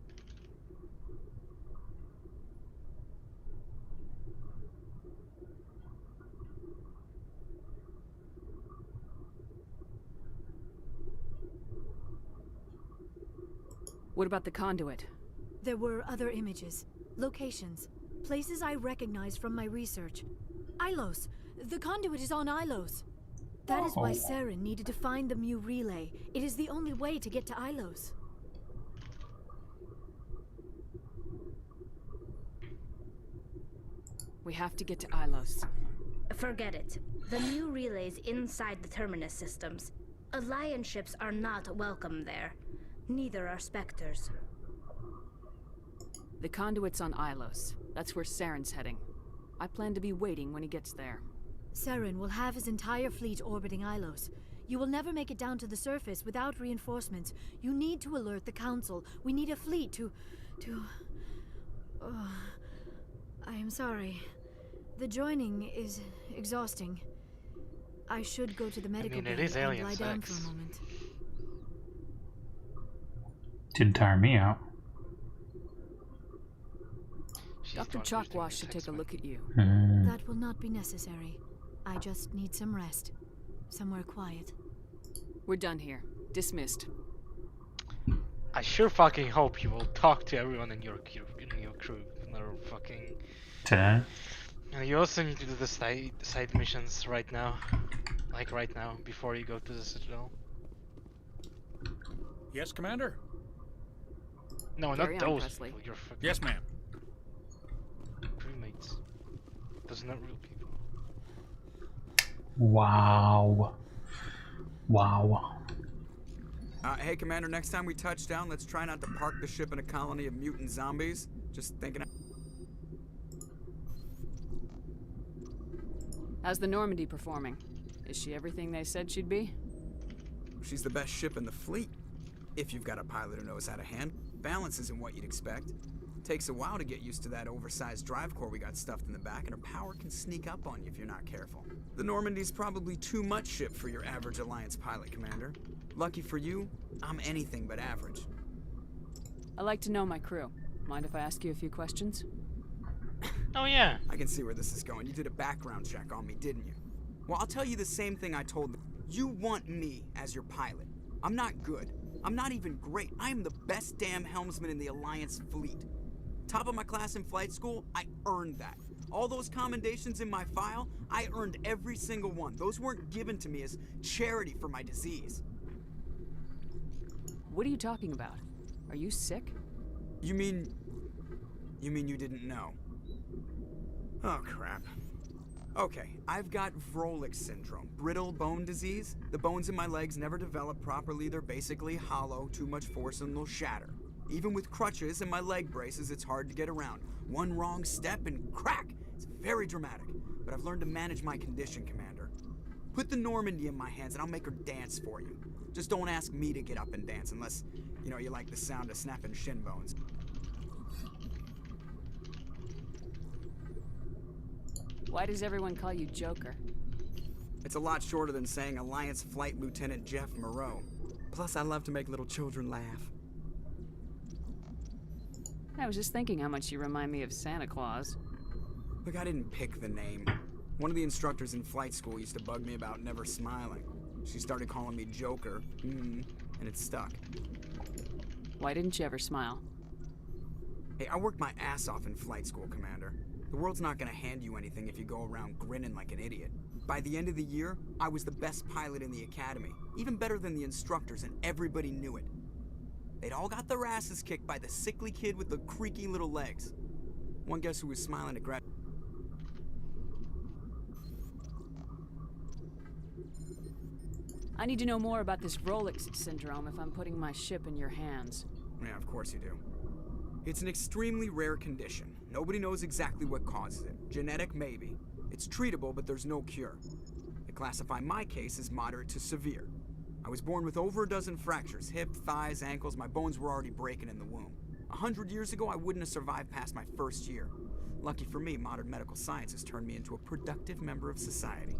What about the conduit? There were other images, locations, places I recognized from my research. Ilos! The conduit is on Ilos! That is why Saren needed to find the Mu relay. It is the only way to get to Ilos. We have to get to Ilos. Forget it. The Mu relay's inside the Terminus systems. Alliance ships are not welcome there. Neither are Spectres. The conduit's on Ilos. That's where Saren's heading. I plan to be waiting when he gets there. Saren will have his entire fleet orbiting Ilos. You will never make it down to the surface without reinforcements. You need to alert the Council. We need a fleet to... Oh, I am sorry. The joining is exhausting. I should go to the medical bay and lie down for a moment. Didn't tire me out. Dr. Chalkwash should take a look at you. That will not be necessary. I just need some rest. Somewhere quiet. We're done here. Dismissed. I sure fucking hope you will talk to everyone in your crew. No fucking... Today? You also need to do the side missions right now. Like right now, before you go to the Citadel. Yes, Commander? No, Carry not on, those Presley. people. You're fucking Yes, ma'am. crewmates. Those are not real people. Wow. Wow. Hey, Commander, next time we touch down, let's try not to park the ship in a colony of mutant zombies. Just thinking... How's the Normandy performing? Is she everything they said she'd be? She's the best ship in the fleet. If you've got a pilot who knows how to handle. Balance isn't what you'd expect. Takes a while to get used to that oversized drive core we got stuffed in the back, and her power can sneak up on you if you're not careful. The Normandy's probably too much ship for your average Alliance pilot, Commander. Lucky for you, I'm anything but average. I like to know my crew. Mind if I ask you a few questions? Oh yeah. I can see where this is going. You did a background check on me, didn't you? Well, I'll tell you the same thing I told them. You want me as your pilot. I'm not good. I'm not even great. I am the best damn helmsman in the Alliance fleet. Top of my class in flight school, I earned that. All those commendations in my file, I earned every single one. Those weren't given to me as charity for my disease. What are you talking about? Are you sick? You mean you didn't know? Oh, crap. Okay, I've got Vrolik syndrome, brittle bone disease. The bones in my legs never develop properly. They're basically hollow, too much force and they'll shatter. Even with crutches and my leg braces, it's hard to get around. One wrong step and crack! It's very dramatic, but I've learned to manage my condition, Commander. Put the Normandy in my hands and I'll make her dance for you. Just don't ask me to get up and dance unless, you know, you like the sound of snapping shin bones. Why does everyone call you Joker? It's a lot shorter than saying Alliance Flight Lieutenant Jeff Moreau. Plus, I love to make little children laugh. I was just thinking how much you remind me of Santa Claus. Look, I didn't pick the name. One of the instructors in flight school used to bug me about never smiling. She started calling me Joker, and it stuck. Why didn't you ever smile? Hey, I worked my ass off in flight school, Commander. The world's not gonna hand you anything if you go around grinning like an idiot. By the end of the year, I was the best pilot in the academy, even better than the instructors, and everybody knew it. They'd all got their asses kicked by the sickly kid with the creaky little legs. One guess who was smiling at grad. I need to know more about this Vrolik syndrome if I'm putting my ship in your hands. Yeah, of course you do. It's an extremely rare condition. Nobody knows exactly what causes it. Genetic, maybe. It's treatable, but there's no cure. They classify my case as moderate to severe. I was born with over a dozen fractures, hip, thighs, ankles. My bones were already breaking in the womb. 100 years ago, I wouldn't have survived past my first year. Lucky for me, modern medical science has turned me into a productive member of society.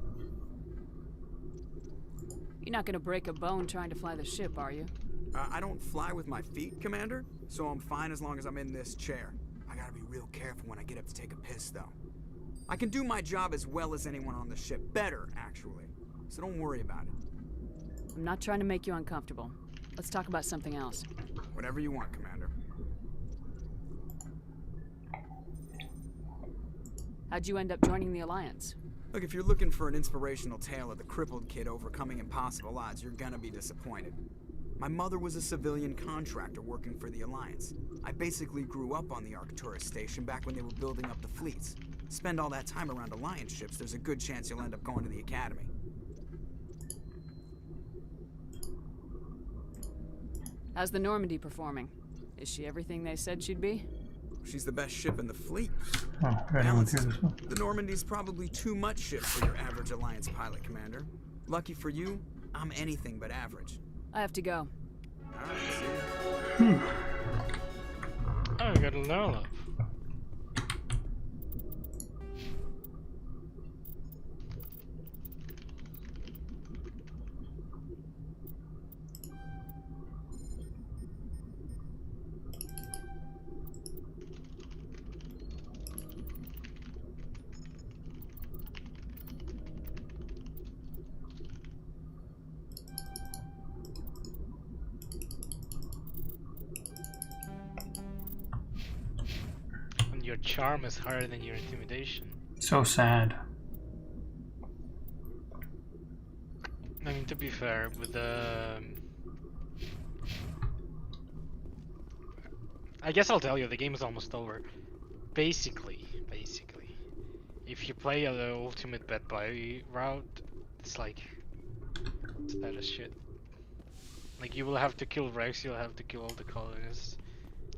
You're not gonna break a bone trying to fly the ship, are you? I don't fly with my feet, Commander, so I'm fine as long as I'm in this chair. I gotta be real careful when I get up to take a piss, though. I can do my job as well as anyone on the ship. Better, actually. So don't worry about it. I'm not trying to make you uncomfortable. Let's talk about something else. Whatever you want, Commander. How'd you end up joining the Alliance? Look, if you're looking for an inspirational tale of the crippled kid overcoming impossible odds, you're gonna be disappointed. My mother was a civilian contractor working for the Alliance. I basically grew up on the Arcturus station back when they were building up the fleets. Spend all that time around Alliance ships, there's a good chance you'll end up going to the Academy. How's the Normandy performing? Is she everything they said she'd be? She's the best ship in the fleet. Oh, Balance. The Normandy's probably too much ship for your average Alliance pilot, Commander. Lucky for you, I'm anything but average. I have to go. Alright, see ya. Oh, you got a level up. Your charm is higher than your intimidation. So sad. I mean, to be fair, with the... I guess I'll tell you, the game is almost over. Basically, if you play the ultimate bad boy route, it's like... it's bad as shit. Like, you will have to kill Rex, you'll have to kill all the colonists.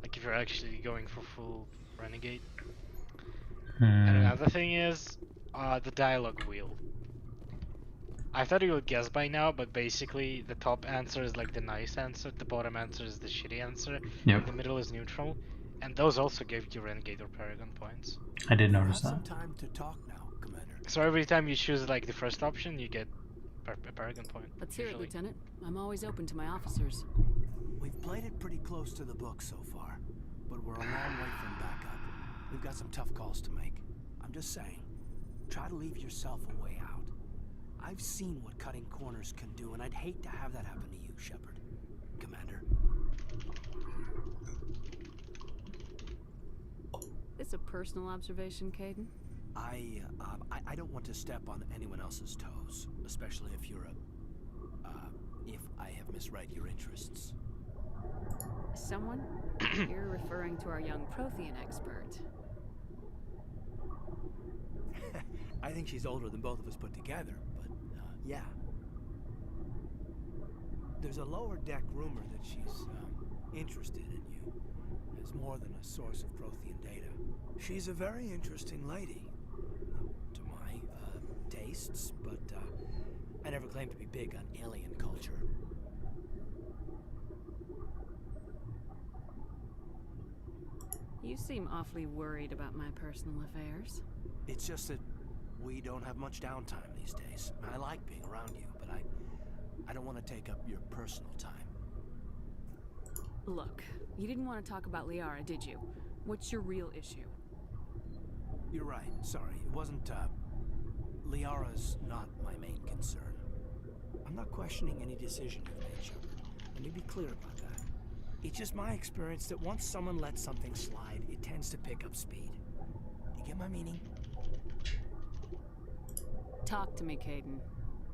Like, if you're actually going for full renegade. And another thing is the dialogue wheel. I thought you would guess by now, but basically the top answer is like the nice answer, the bottom answer is the shitty answer, and the middle is neutral, and those also give you renegade or paragon points. I did notice that. Some time to talk now, Commander. So every time you choose like the first option, you get a paragon point. Let's hear it, Lieutenant. I'm always open to my officers. We've played it pretty close to the book so far, but we're a long way from backup. We've got some tough calls to make. I'm just saying, try to leave yourself a way out. I've seen what cutting corners can do, and I'd hate to have that happen to you, Shepard. Commander. This a personal observation, Caden? I don't want to step on anyone else's toes, especially if you're if I have misread your interests. Someone? You're referring to our young Prothean expert. I think she's older than both of us put together, but yeah. There's a lower deck rumor that she's interested in you as more than a source of Prothean data. She's a very interesting lady, to my tastes, but I never claimed to be big on alien culture. You seem awfully worried about my personal affairs. It's just that we don't have much downtime these days. I like being around you, but I don't want to take up your personal time. Look, you didn't want to talk about Liara, did you? What's your real issue? You're right. Sorry. It wasn't, Liara's not my main concern. I'm not questioning any decision you've made, Shepard. Let me be clear about that. It's just my experience that once someone lets something slide, it tends to pick up speed. You get my meaning? Talk to me, Caden.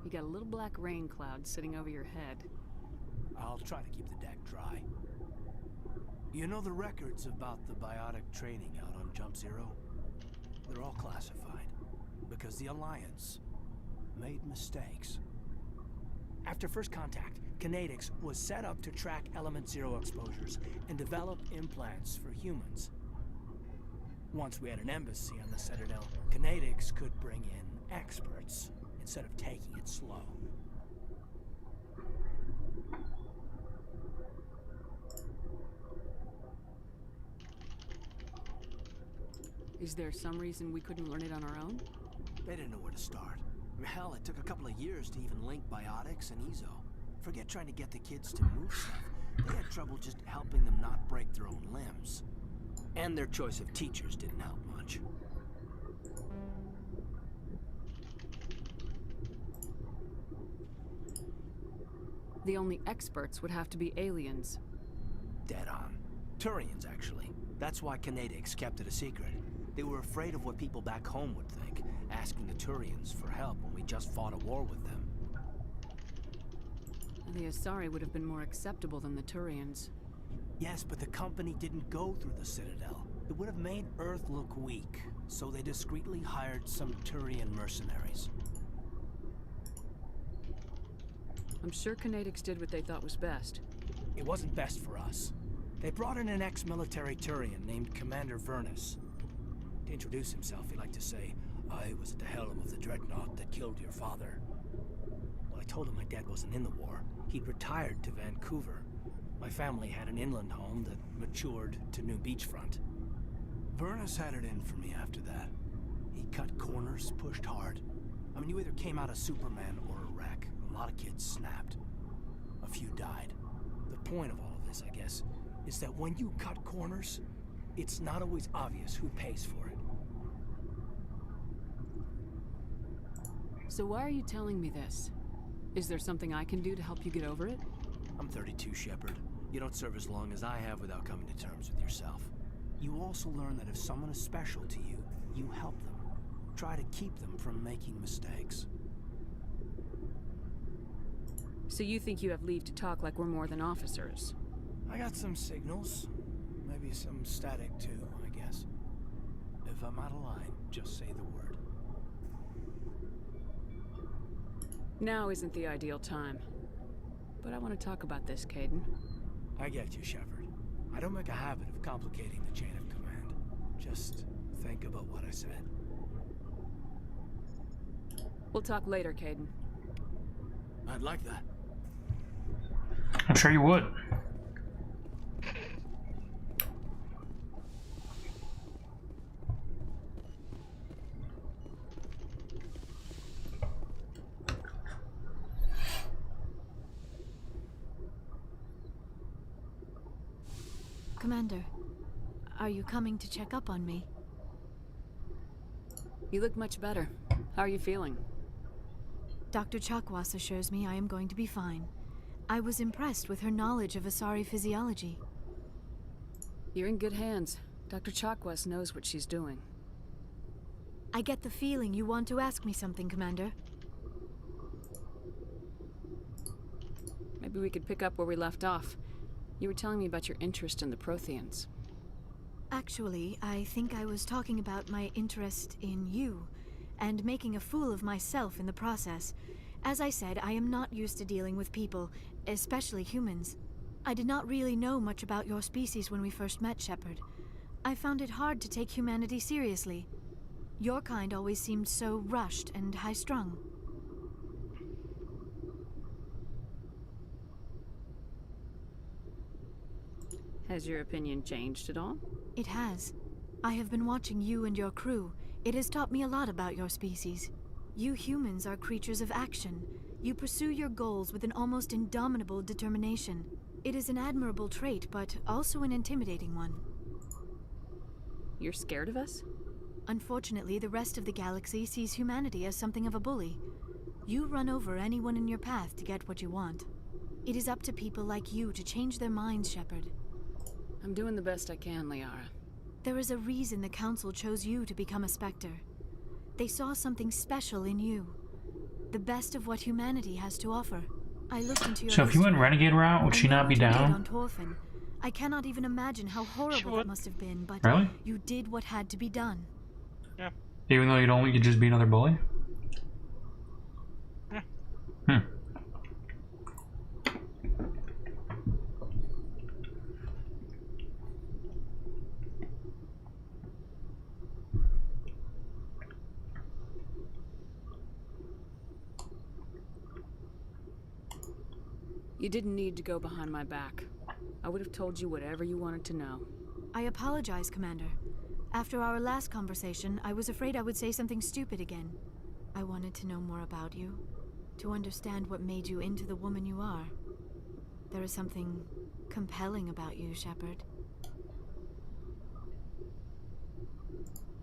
You got a little black rain cloud sitting over your head. I'll try to keep the deck dry. You know the records about the biotic training out on Jump Zero? They're all classified, because the Alliance made mistakes. After first contact, Kinetics was set up to track Element Zero exposures and develop implants for humans. Once we had an embassy on the Citadel, Kinetics could bring in experts instead of taking it slow. Is there some reason we couldn't learn it on our own? They didn't know where to start. Hell, it took a couple of years to even link biotics and Ezo. Forget trying to get the kids to move stuff. They had trouble just helping them not break their own limbs. And their choice of teachers didn't help much. The only experts would have to be aliens. Dead on. Turians, actually. That's why Canadics kept it a secret. They were afraid of what people back home would think, asking the Turians for help when we just fought a war with them. The Asari would have been more acceptable than the Turians. Yes, but the company didn't go through the Citadel. It would have made Earth look weak, so they discreetly hired some Turian mercenaries. I'm sure Canadics did what they thought was best. It wasn't best for us. They brought in an ex-military Turian named Commander Vernus. To introduce himself, he liked to say, "I was at the helm of the dreadnought that killed your father." Well, I told him my dad wasn't in the war. He'd retired to Vancouver. My family had an inland home that matured to new beachfront. Vernus had it in for me after that. He cut corners, pushed hard. I mean, you either came out a Superman or a wreck. A lot of kids snapped. A few died. The point of all of this, I guess, is that when you cut corners, it's not always obvious who pays for it. So why are you telling me this? Is there something I can do to help you get over it? I'm 32, Shepard. You don't serve as long as I have without coming to terms with yourself. You also learn that if someone is special to you, you help them. Try to keep them from making mistakes. So you think you have leave to talk like we're more than officers? I got some signals. Maybe some static too, I guess. If I'm out of line, just say the word. Now isn't the ideal time. But I want to talk about this, Caden. I get you, Shepard. I don't make a habit of complicating the chain of command. Just think about what I said. We'll talk later, Caden. I'd like that. I'm sure you would. Commander, are you coming to check up on me? You look much better. How are you feeling? Dr. Chakwas assures me I am going to be fine. I was impressed with her knowledge of Asari physiology. You're in good hands. Dr. Chakwas knows what she's doing. I get the feeling you want to ask me something, Commander. Maybe we could pick up where we left off. You were telling me about your interest in the Protheans. Actually, I think I was talking about my interest in you, and making a fool of myself in the process. As I said, I am not used to dealing with people, especially humans. I did not really know much about your species when we first met, Shepard. I found it hard to take humanity seriously. Your kind always seemed so rushed and high-strung. Has your opinion changed at all? It has. I have been watching you and your crew. It has taught me a lot about your species. You humans are creatures of action. You pursue your goals with an almost indomitable determination. It is an admirable trait, but also an intimidating one. You're scared of us? Unfortunately, the rest of the galaxy sees humanity as something of a bully. You run over anyone in your path to get what you want. It is up to people like you to change their minds, Shepard. I'm doing the best I can, Liara. There is a reason the Council chose you to become a Spectre. They saw something special in you. The best of what humanity has to offer. I looked into your So if you went Renegade route, would she not be down? On Torfin. I cannot even imagine how horrible it must have been, but Really? you did what had to be done. Yeah. Even though you could just be another bully? Yeah. Hmm. You didn't need to go behind my back. I would have told you whatever you wanted to know. I apologize, Commander. After our last conversation, I was afraid I would say something stupid again. I wanted to know more about you, to understand what made you into the woman you are. There is something compelling about you, Shepard.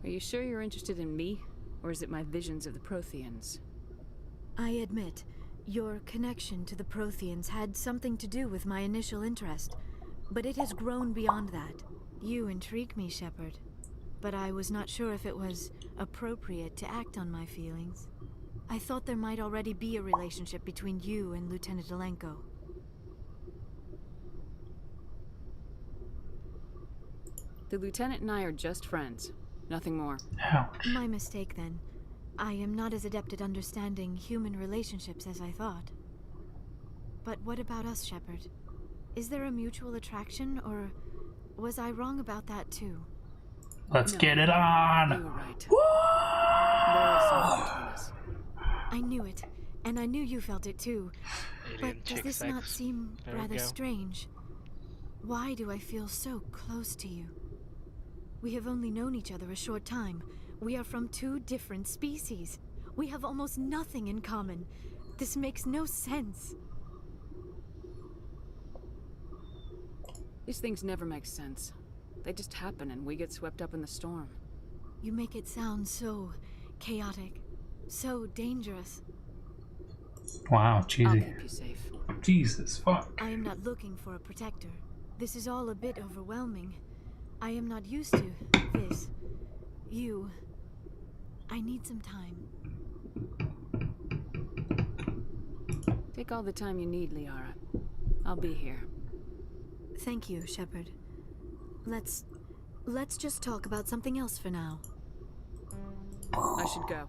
Are you sure you're interested in me? Or is it my visions of the Protheans? I admit, your connection to the Protheans had something to do with my initial interest, but it has grown beyond that. You intrigue me, Shepard, but I was not sure if it was appropriate to act on my feelings. I thought there might already be a relationship between you and Lieutenant Alenko. The Lieutenant and I are just friends. Nothing more. Ouch. My mistake, then. I am not as adept at understanding human relationships as I thought. But what about us, Shepard? Is there a mutual attraction, or was I wrong about that too? Let's get it on! You were right. There is something between us. I knew it, and I knew you felt it too. Alien But does chick this sex. not seem There we rather go. strange? Why do I feel so close to you? We have only known each other a short time. We are from two different species. We have almost nothing in common. This makes no sense. These things never make sense. They just happen and we get swept up in the storm. You make it sound so chaotic, so dangerous. Wow, I'll cheesy. keep you safe. Jesus, fuck. I am not looking for a protector. This is all a bit overwhelming. I am not used to this. You. I need some time. Take all the time you need, Liara. I'll be here. Thank you, Shepard. Let's just talk about something else for now. I should go.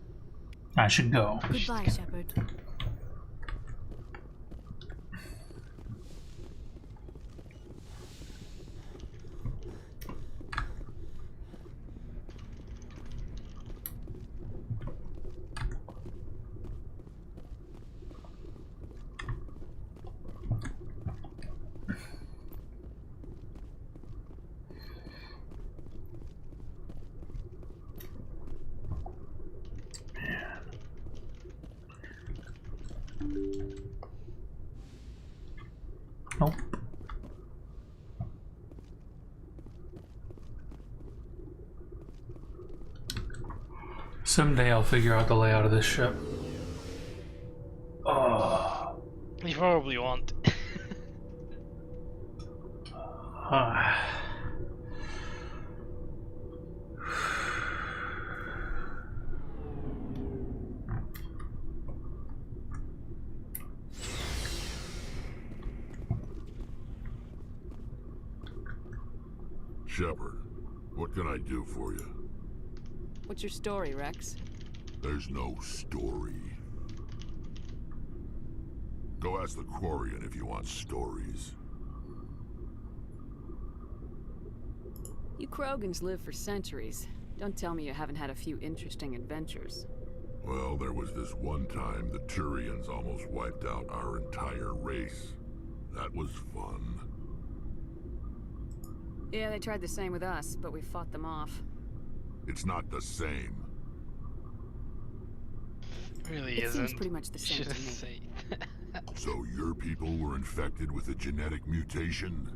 I should go. Goodbye, Shepard. Nope. Someday I'll figure out the layout of this ship. Oh. You probably won't. Shepard, what can I do for you? What's your story, Rex? There's no story. Go ask the Quarian if you want stories. You Krogans live for centuries. Don't tell me you haven't had a few interesting adventures. Well, there was this one time the Turians almost wiped out our entire race. That was fun. Yeah, they tried the same with us, but we fought them off. It's not the same. Really It isn't. seems pretty much the same to Shouldn't me. say. So your people were infected with a genetic mutation?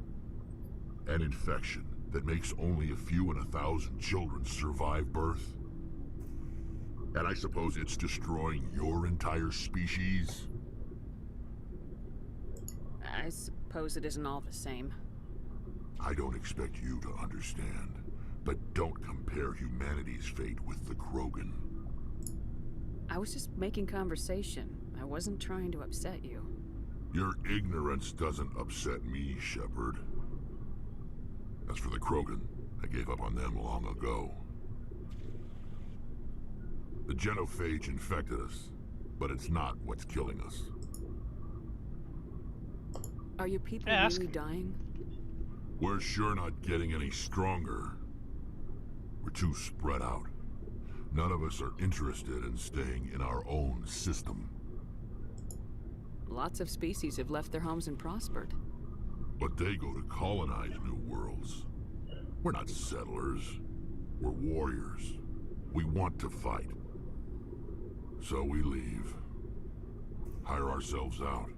An infection that makes only a few in 1,000 children survive birth? And I suppose it's destroying your entire species? I suppose it isn't all the same. I don't expect you to understand, but don't compare humanity's fate with the Krogan. I was just making conversation. I wasn't trying to upset you. Your ignorance doesn't upset me, Shepard. As for the Krogan, I gave up on them long ago. The genophage infected us, but it's not what's killing us. Are your people Ask. really dying? We're sure not getting any stronger. We're too spread out. None of us are interested in staying in our own system. Lots of species have left their homes and prospered. But they go to colonize new worlds. We're not settlers. We're warriors. We want to fight. So we leave. Hire ourselves out.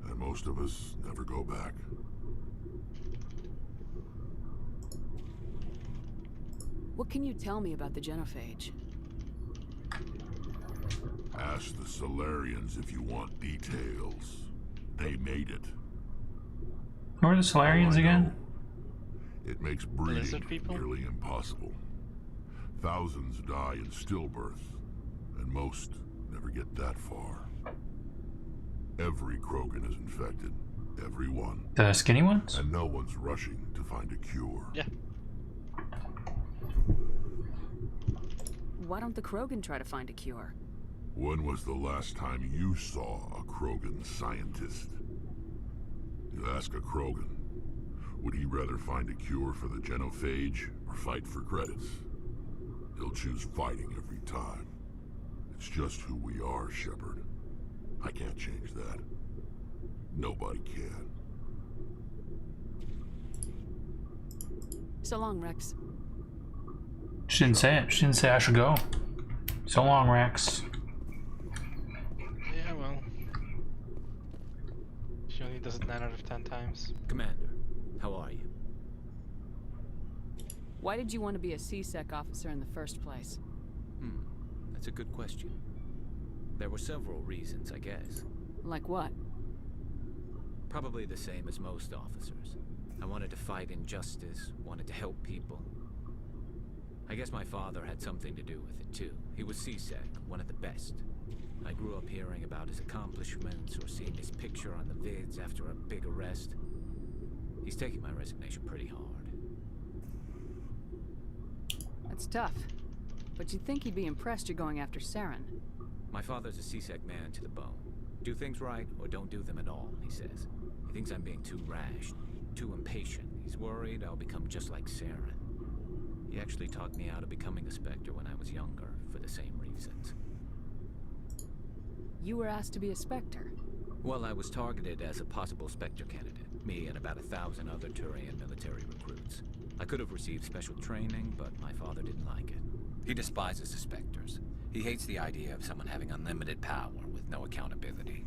And most of us never go back. What can you tell me about the genophage? Ask the Solarians if you want details. They made it. Who are the Solarians again? It makes breeding nearly impossible. Thousands die in stillbirth, and most never get that far. Every Krogan is infected. Every one. The skinny ones? And no one's rushing to find a cure. Yeah. Why don't the Krogan try to find a cure? When was the last time you saw a Krogan scientist? You ask a Krogan, would he rather find a cure for the genophage or fight for credits? He'll choose fighting every time. It's just who we are, Shepard. I can't change that. Nobody can. So long, Rex. She didn't say it. She didn't say I should go. So long, Rex. Yeah, well. She only does it 9 out of 10 times. Commander, how are you? Why did you want to be a C-Sec officer in the first place? That's a good question. There were several reasons, I guess. Like what? Probably the same as most officers. I wanted to fight injustice, wanted to help people. I guess my father had something to do with it too. He was C-Sec, one of the best. I grew up hearing about his accomplishments or seeing his picture on the vids after a big arrest. He's taking my resignation pretty hard. That's tough. But you'd think he'd be impressed you're going after Saren. My father's a C-Sec man to the bone. Do things right or don't do them at all, he says. He thinks I'm being too rash, too impatient. He's worried I'll become just like Saren. He actually talked me out of becoming a Spectre when I was younger, for the same reasons. You were asked to be a Spectre? Well, I was targeted as a possible Spectre candidate. Me and about 1,000 other Turian military recruits. I could have received special training, but my father didn't like it. He despises the Spectres. He hates the idea of someone having unlimited power with no accountability.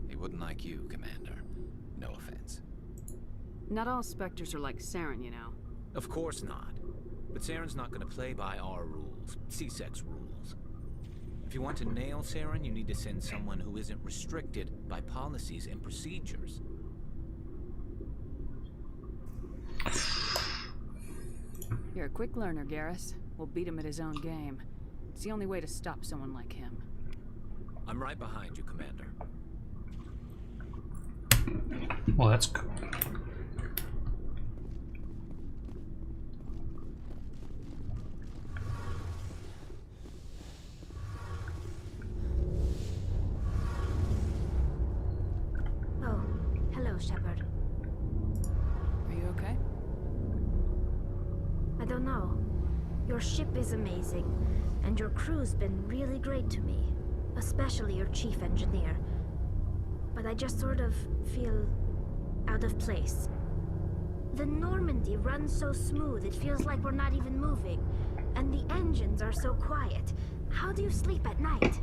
He wouldn't like you, Commander. No offense. Not all Spectres are like Saren, you know. Of course not. But Saren's not going to play by our rules, C-Sec's rules. If you want to nail Saren, you need to send someone who isn't restricted by policies and procedures. You're a quick learner, Garrus. We'll beat him at his own game. It's the only way to stop someone like him. I'm right behind you, Commander. Well, that's cool. Oh, hello, Shepard. Are you okay? I don't know. Your ship is amazing, and your crew's been really great to me, especially your chief engineer. But I just sort of feel out of place. The Normandy runs so smooth it feels like we're not even moving, and the engines are so quiet. How do you sleep at night?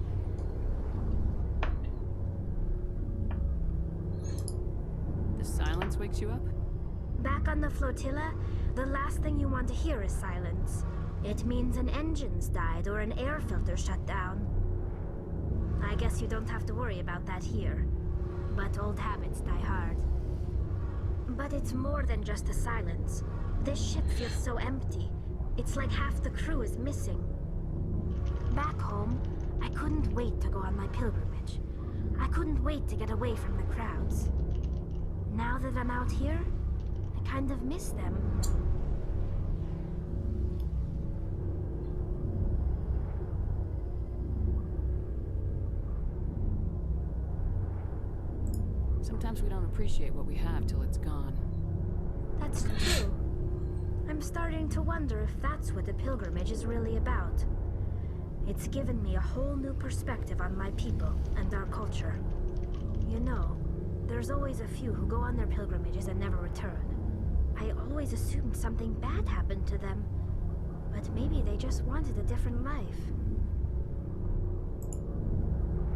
The silence wakes you up? Back on the flotilla, the last thing you want to hear is silence. It means an engine's died or an air filter shut down. I guess you don't have to worry about that here. But old habits die hard. But it's more than just the silence. This ship feels so empty. It's like half the crew is missing. Back home, I couldn't wait to go on my pilgrimage. I couldn't wait to get away from the crowds. Now that I'm out here, I kind of miss them. Sometimes we don't appreciate what we have till it's gone. That's true. I'm starting to wonder if that's what the pilgrimage is really about. It's given me a whole new perspective on my people and our culture. You know, there's always a few who go on their pilgrimages and never return. I always assumed something bad happened to them, but maybe they just wanted a different life.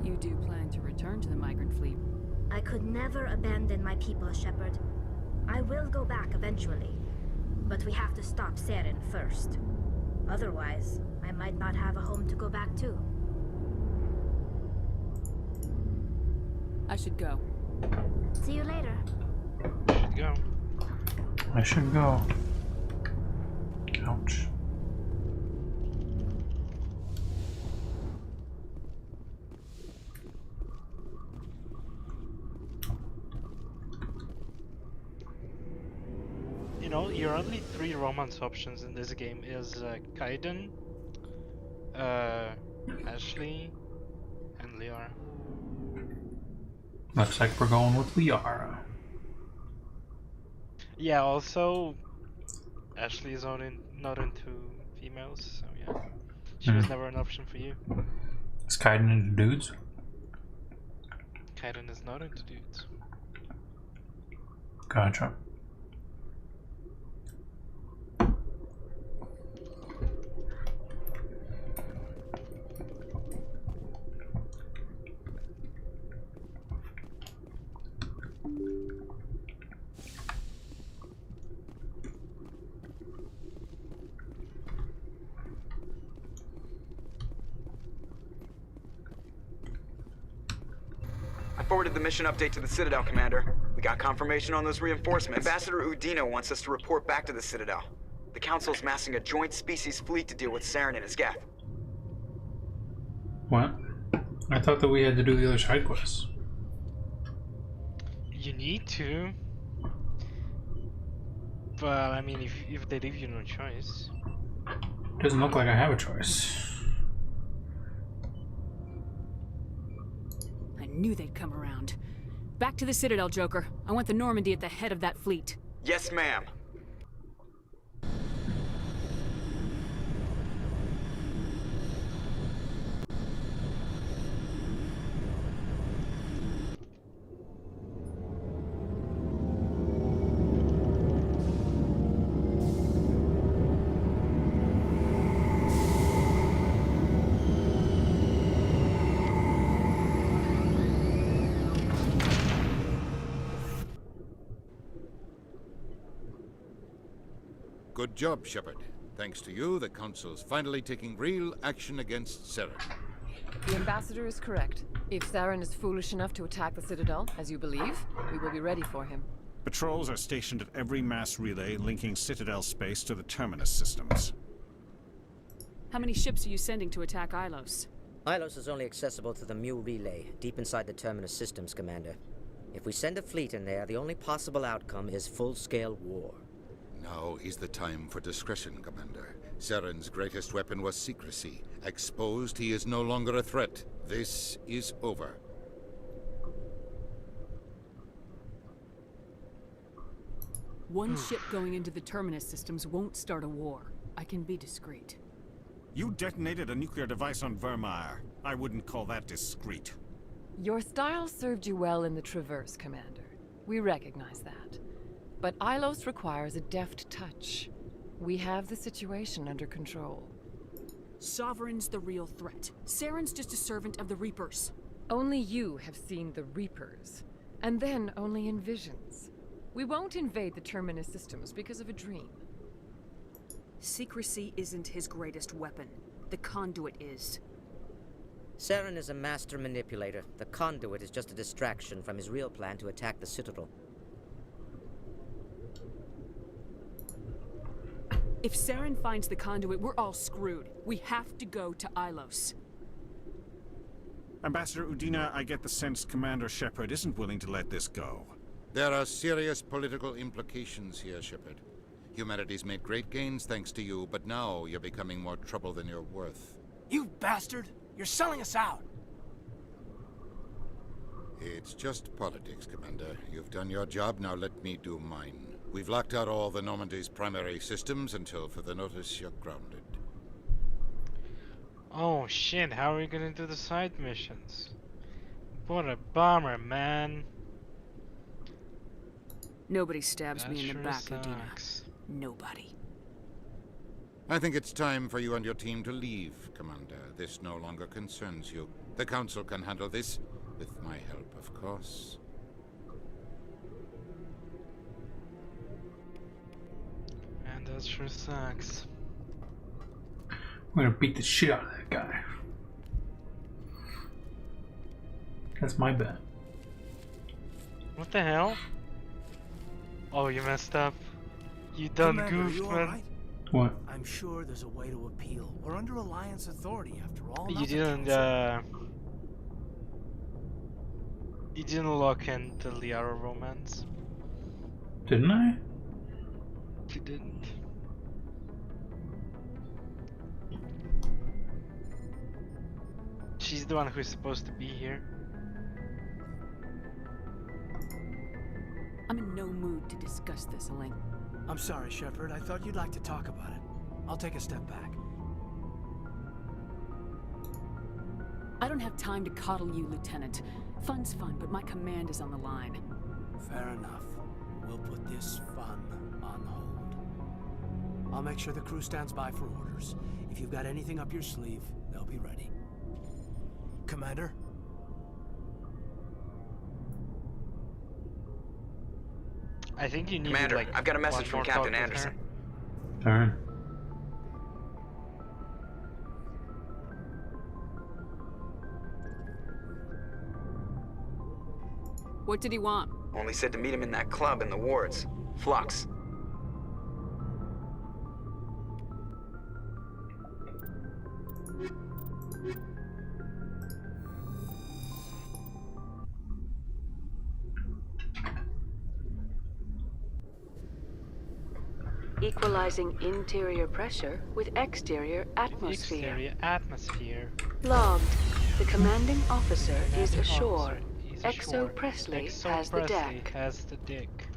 You do plan to return to the migrant fleet? I could never abandon my people, Shepard. I will go back eventually. But we have to stop Saren first. Otherwise, I might not have a home to go back to. I should go. See you later. Go. I should go. Ouch. You know, your only 3 romance options in this game is Kaiden, Ashley, and Liara. Looks like we're going with Liara. Yeah, also, Ashley is not into females, so yeah. She was never an option for you. Is Kaiden into dudes? Kaiden is not into dudes. Gotcha. I forwarded the mission update to the Citadel, Commander. We got confirmation on those reinforcements. Ambassador Udina wants us to report back to the Citadel. The Council's massing a joint species fleet to deal with Saren and his Geth. What? I thought that we had to do the other side quests. You need to. But, I mean, if they leave you no choice. Doesn't look like I have a choice. I knew they'd come around. Back to the Citadel, Joker. I want the Normandy at the head of that fleet. Yes, ma'am. Good job, Shepard. Thanks to you, the Council's finally taking real action against Saren. The Ambassador is correct. If Saren is foolish enough to attack the Citadel, as you believe, we will be ready for him. Patrols are stationed at every mass relay linking Citadel space to the Terminus systems. How many ships are you sending to attack Ilos? Ilos is only accessible to the Mu relay, deep inside the Terminus systems, Commander. If we send a fleet in there, the only possible outcome is full-scale war. Now is the time for discretion, Commander. Saren's greatest weapon was secrecy. Exposed, he is no longer a threat. This is over. One ship going into the Terminus systems won't start a war. I can be discreet. You detonated a nuclear device on Vermeer. I wouldn't call that discreet. Your style served you well in the Traverse, Commander. We recognize that. But Ilos requires a deft touch. We have the situation under control. Sovereign's the real threat. Saren's just a servant of the Reapers. Only you have seen the Reapers. And then only in visions. We won't invade the Terminus systems because of a dream. Secrecy isn't his greatest weapon. The conduit is. Saren is a master manipulator. The conduit is just a distraction from his real plan to attack the Citadel. If Saren finds the conduit, we're all screwed. We have to go to Ilos. Ambassador Udina, I get the sense Commander Shepard isn't willing to let this go. There are serious political implications here, Shepard. Humanity's made great gains thanks to you, but now you're becoming more trouble than you're worth. You bastard! You're selling us out! It's just politics, Commander. You've done your job, now let me do mine. We've locked out all the Normandy's primary systems until further notice you're grounded. Oh shit, how are we gonna do the side missions? What a bummer, man. Nobody stabs That me in the sure back, sucks. Udina. Nobody. I think it's time for you and your team to leave, Commander. This no longer concerns you. The Council can handle this, with my help, of course. And that sure sucks. I'm gonna beat the shit out of that guy. That's my bet. What the hell? Oh, you messed up. You done Commander, goofed, you all man. right? What? I'm sure there's a way to appeal. We're under Alliance authority after all. You not the didn't, Council. you didn't look into the other romance. Didn't I? You didn't. She's the one who's supposed to be here. I'm in no mood to discuss this, Elaine. I'm sorry, Shepard. I thought you'd like to talk about it. I'll take a step back. I don't have time to coddle you, Lieutenant. Fun's fun, but my command is on the line. Fair enough. We'll put this fun on hold. I'll make sure the crew stands by for orders. If you've got anything up your sleeve, they'll be ready. Commander? I think you need Commander, like I've got a message one from more Captain talk with her. Anderson. Darn. What did he want? Only said to meet him in that club in the wards. Flux. Equalizing interior pressure with exterior atmosphere. Exterior atmosphere. Logged. The commanding officer is Commanding ashore. officer is Exo ashore. Presley Exo has the Presley deck. has the dick.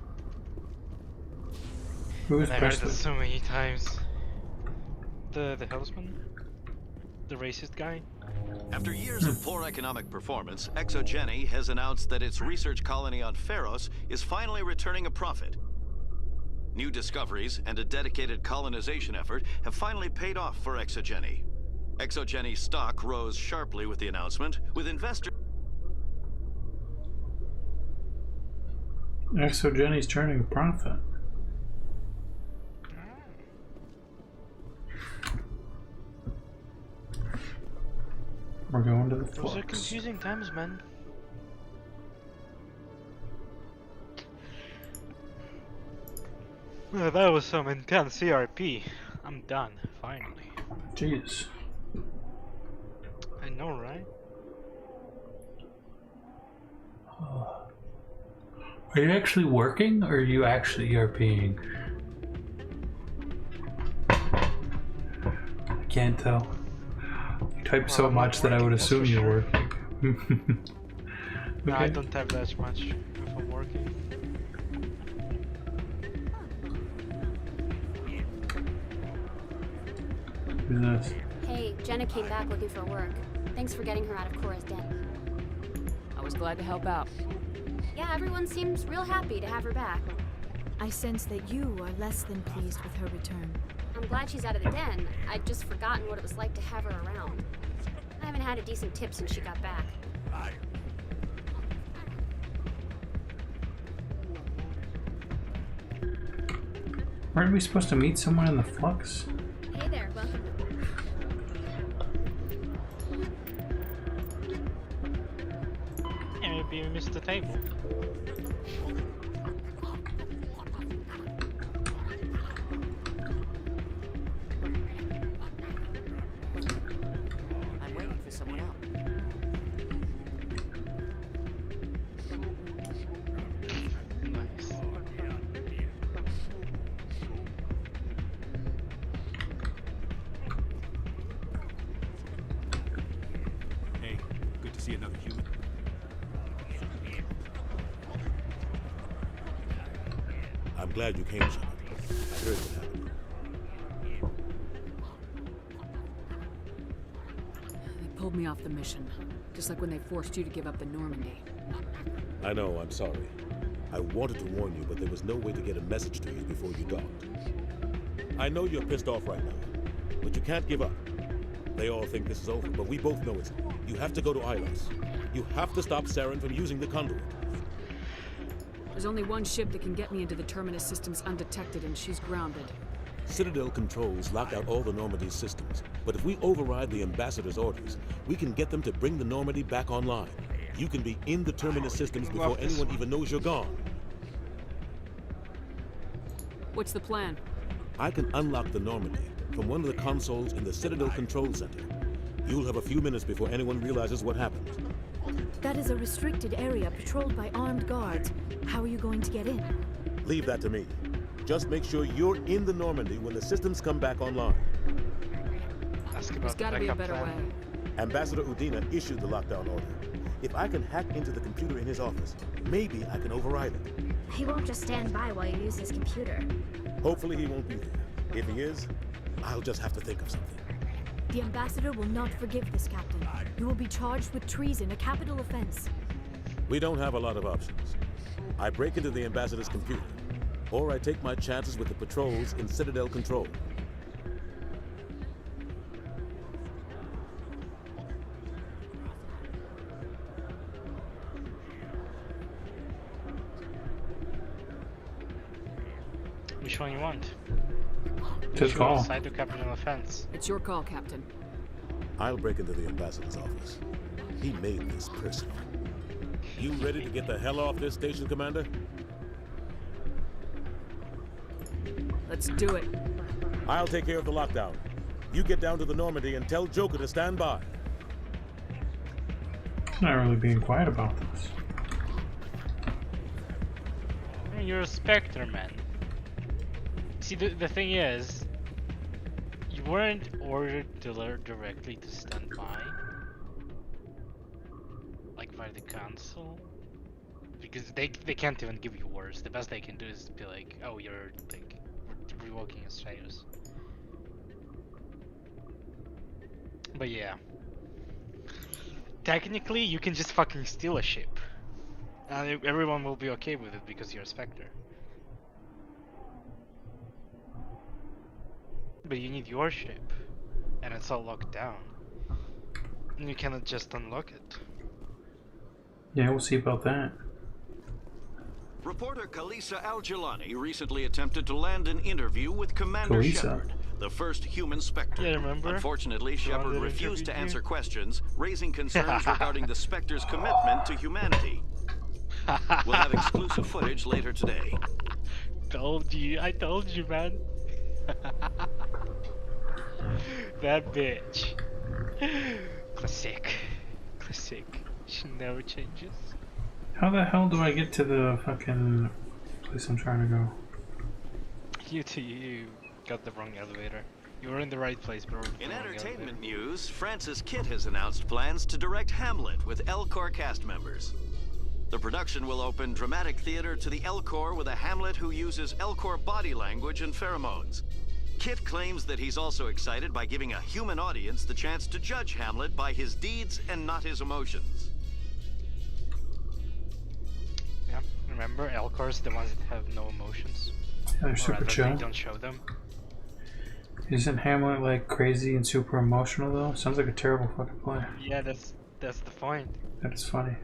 Who's And I heard Presley? that so many times. The husband? The racist guy? After years of poor economic performance, Exogeny has announced that its research colony on Pharos is finally returning a profit. New discoveries and a dedicated colonization effort have finally paid off for Exogeny. Exogeny's stock rose sharply with the announcement, with investors... Exogeny's turning a profit. We're going to the Those flux. are confusing times, man. Well, that was some intense CRP. I'm done, finally. Jeez. I know, right? Are you actually working, or are you actually ERPing? I can't tell. You type so much that I would assume you're working. No, I Okay. don't have that much if I'm working. Who's this? Hey, Jenna came back looking for work. Thanks for getting her out of Cora's den. I was glad to help out. Yeah, everyone seems real happy to have her back. I sense that you are less than pleased with her return. I'm glad she's out of the den. I'd just forgotten what it was like to have her around. I haven't had a decent tip since she got back. Weren't we supposed to meet someone in the flux? Hey there, welcome. Yeah, maybe we missed the table. I'm waiting for someone else. Nice. Hey, good to see another human. I'm glad you came, Shepard. I heard what happened. They pulled me off the mission, just like when they forced you to give up the Normandy. I know, I'm sorry. I wanted to warn you, but there was no way to get a message to you before you docked. I know you're pissed off right now, but you can't give up. They all think this is over, but we both know it's not. You have to go to Ilos. You have to stop Saren from using the conduit. There's only one ship that can get me into the Terminus systems undetected, and she's grounded. Citadel controls locked out all the Normandy's systems, but if we override the Ambassador's orders, we can get them to bring the Normandy back online. You can be in the Terminus systems before anyone even knows you're gone. What's the plan? I can unlock the Normandy from one of the consoles in the Citadel Control Center. You'll have a few minutes before anyone realizes what happened. That is a restricted area patrolled by armed guards. How are you going to get in? Leave that to me. Just make sure you're in the Normandy when the systems come back online. There's gotta be a better way. Ambassador Udina issued the lockdown order. If I can hack into the computer in his office, maybe I can override it. He won't just stand by while you use his computer. Hopefully he won't be there. If he is, I'll just have to think of something. The Ambassador will not forgive this, Captain. You will be charged with treason, a capital offense. We don't have a lot of options. I break into the Ambassador's computer, or I take my chances with the patrols in Citadel Control. Which one you want? Just call. Decide to capital offense. It's your call, Captain. I'll break into the Ambassador's office. He made this personal. You ready to get the hell off this station, Commander? Let's do it. I'll take care of the lockdown. You get down to the Normandy and tell Joker to stand by. Not really being quiet about this. You're a Spectre, man. See, the thing is, you weren't ordered directly to stand by, like by the council, because they can't even give you orders. The best they can do is be like, oh, you're like revoking your status. But yeah, technically you can just fucking steal a ship, and everyone will be okay with it because you're a Spectre. But you need your ship, and it's all locked down, and you cannot just unlock it. Yeah, we'll see about that. Reporter Kalisa Al-Jilani recently attempted to land an interview with Commander Shepard, the first human Spectre. Yeah, remember? Unfortunately, Shepard refused to answer questions, raising concerns regarding the Spectre's commitment to humanity. We'll have exclusive footage later today. I told you, man. That bitch. Classic. She never changes. How the hell do I get to the fucking place I'm trying to go? You got the wrong elevator. You were in the right place, but in entertainment news, Francis Kitt has announced plans to direct Hamlet with Elcor cast members. The production will open dramatic theater to the Elcor with a Hamlet who uses Elcor body language and pheromones. Kit claims that he's also excited by giving a human audience the chance to judge Hamlet by his deeds and not his emotions. Yeah, remember, Elcor's the ones that have no emotions. Yeah, they're super chill. They don't show them. Isn't Hamlet like crazy and super emotional though? Sounds like a terrible fucking play. Yeah, that's the point. That is funny.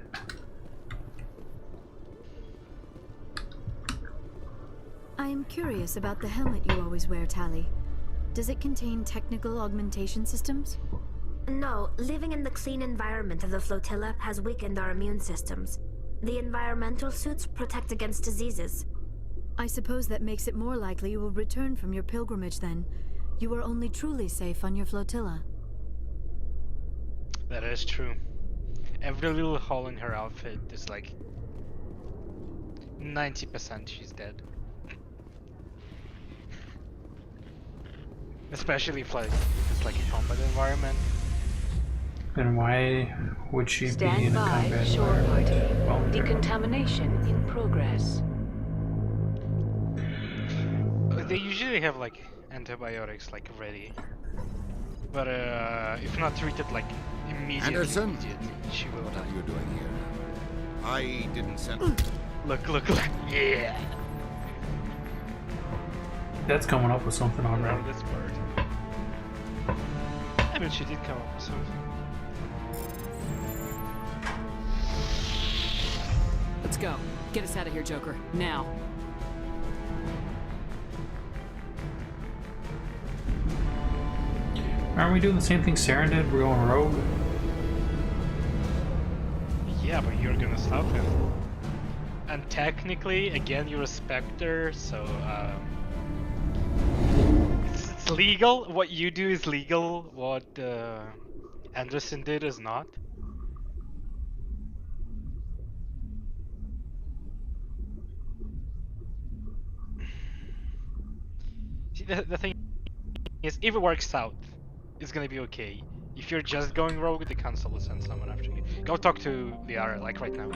I am curious about the helmet you always wear, Tali. Does it contain technical augmentation systems? No, living in the clean environment of the flotilla has weakened our immune systems. The environmental suits protect against diseases. I suppose that makes it more likely you will return from your pilgrimage then. You are only truly safe on your flotilla. That is true. Every little hole in her outfit is like 90% she's dead. Especially if it's like a combat environment. Then why would she be in a combat shore environment? party. Decontamination in progress. They usually have like antibiotics like ready, but if not treated like immediately, Anderson, she will. What are you doing here? I didn't send. Look! Yeah. That's coming up with something already. This bird. but she did come up with something. Let's go. Get us out of here, Joker. Now. Aren't we doing the same thing Saren did? We're going rogue? Yeah, but you're gonna stop him. And technically, again, you're a Spectre, so it's legal. What you do is legal. What Anderson did is not. See, the thing is, if it works out, it's gonna be okay. If you're just going rogue, the council will send someone after you. Go talk to Liara, like right now.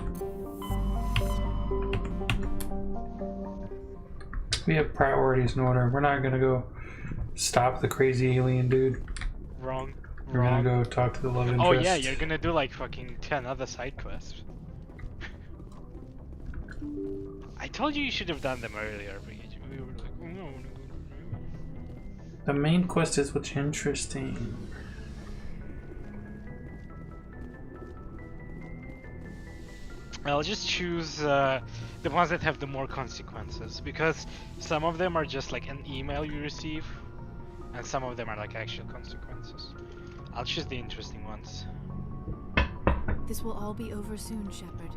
We have priorities in order. We're not gonna go stop the crazy alien dude. Wrong. We're gonna go talk to the love interest. Oh yeah, you're gonna do like fucking 10 other side quests. I told you should have done them earlier, but we were like, oh no. The main quest is what's interesting. I'll just choose the ones that have the more consequences, because some of them are just like an email you receive, and some of them are like actual consequences. I'll choose the interesting ones. This will all be over soon, Shepard.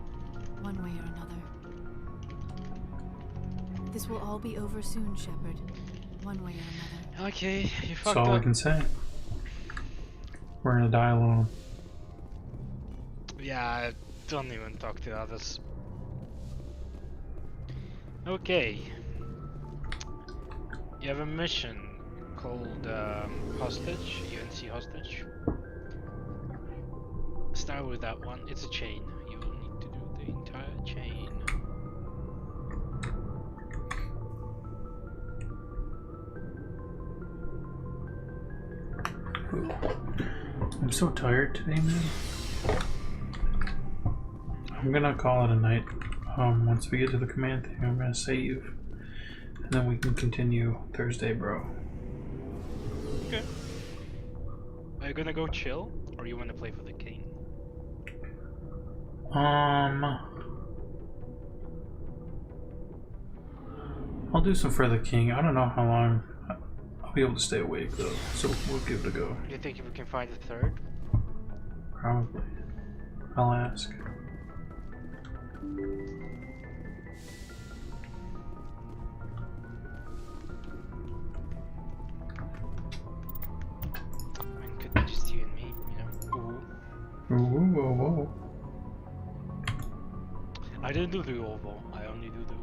One way or another. This will all be over soon, Shepard. One way or another. Okay, you fucked That's all up. we can say. We're gonna die alone. Yeah, don't even talk to others. Okay. You have a mission called Hostage, UNC Hostage. Start with that one. It's a chain. You will need to do the entire chain. I'm so tired today, man. I'm gonna call it a night. Once we get to the command thing, I'm gonna save, and then we can continue Thursday, bro. Okay. Are you gonna go chill, or you wanna play for the king? I'll do some for the king. I don't know how long I'll be able to stay awake though, so we'll give it a go. Do you think if we can find a third? Probably. I'll ask. It could be just you and me, you know. Ooh. Ooh, whoa, whoa. I didn't do the oval. I only do the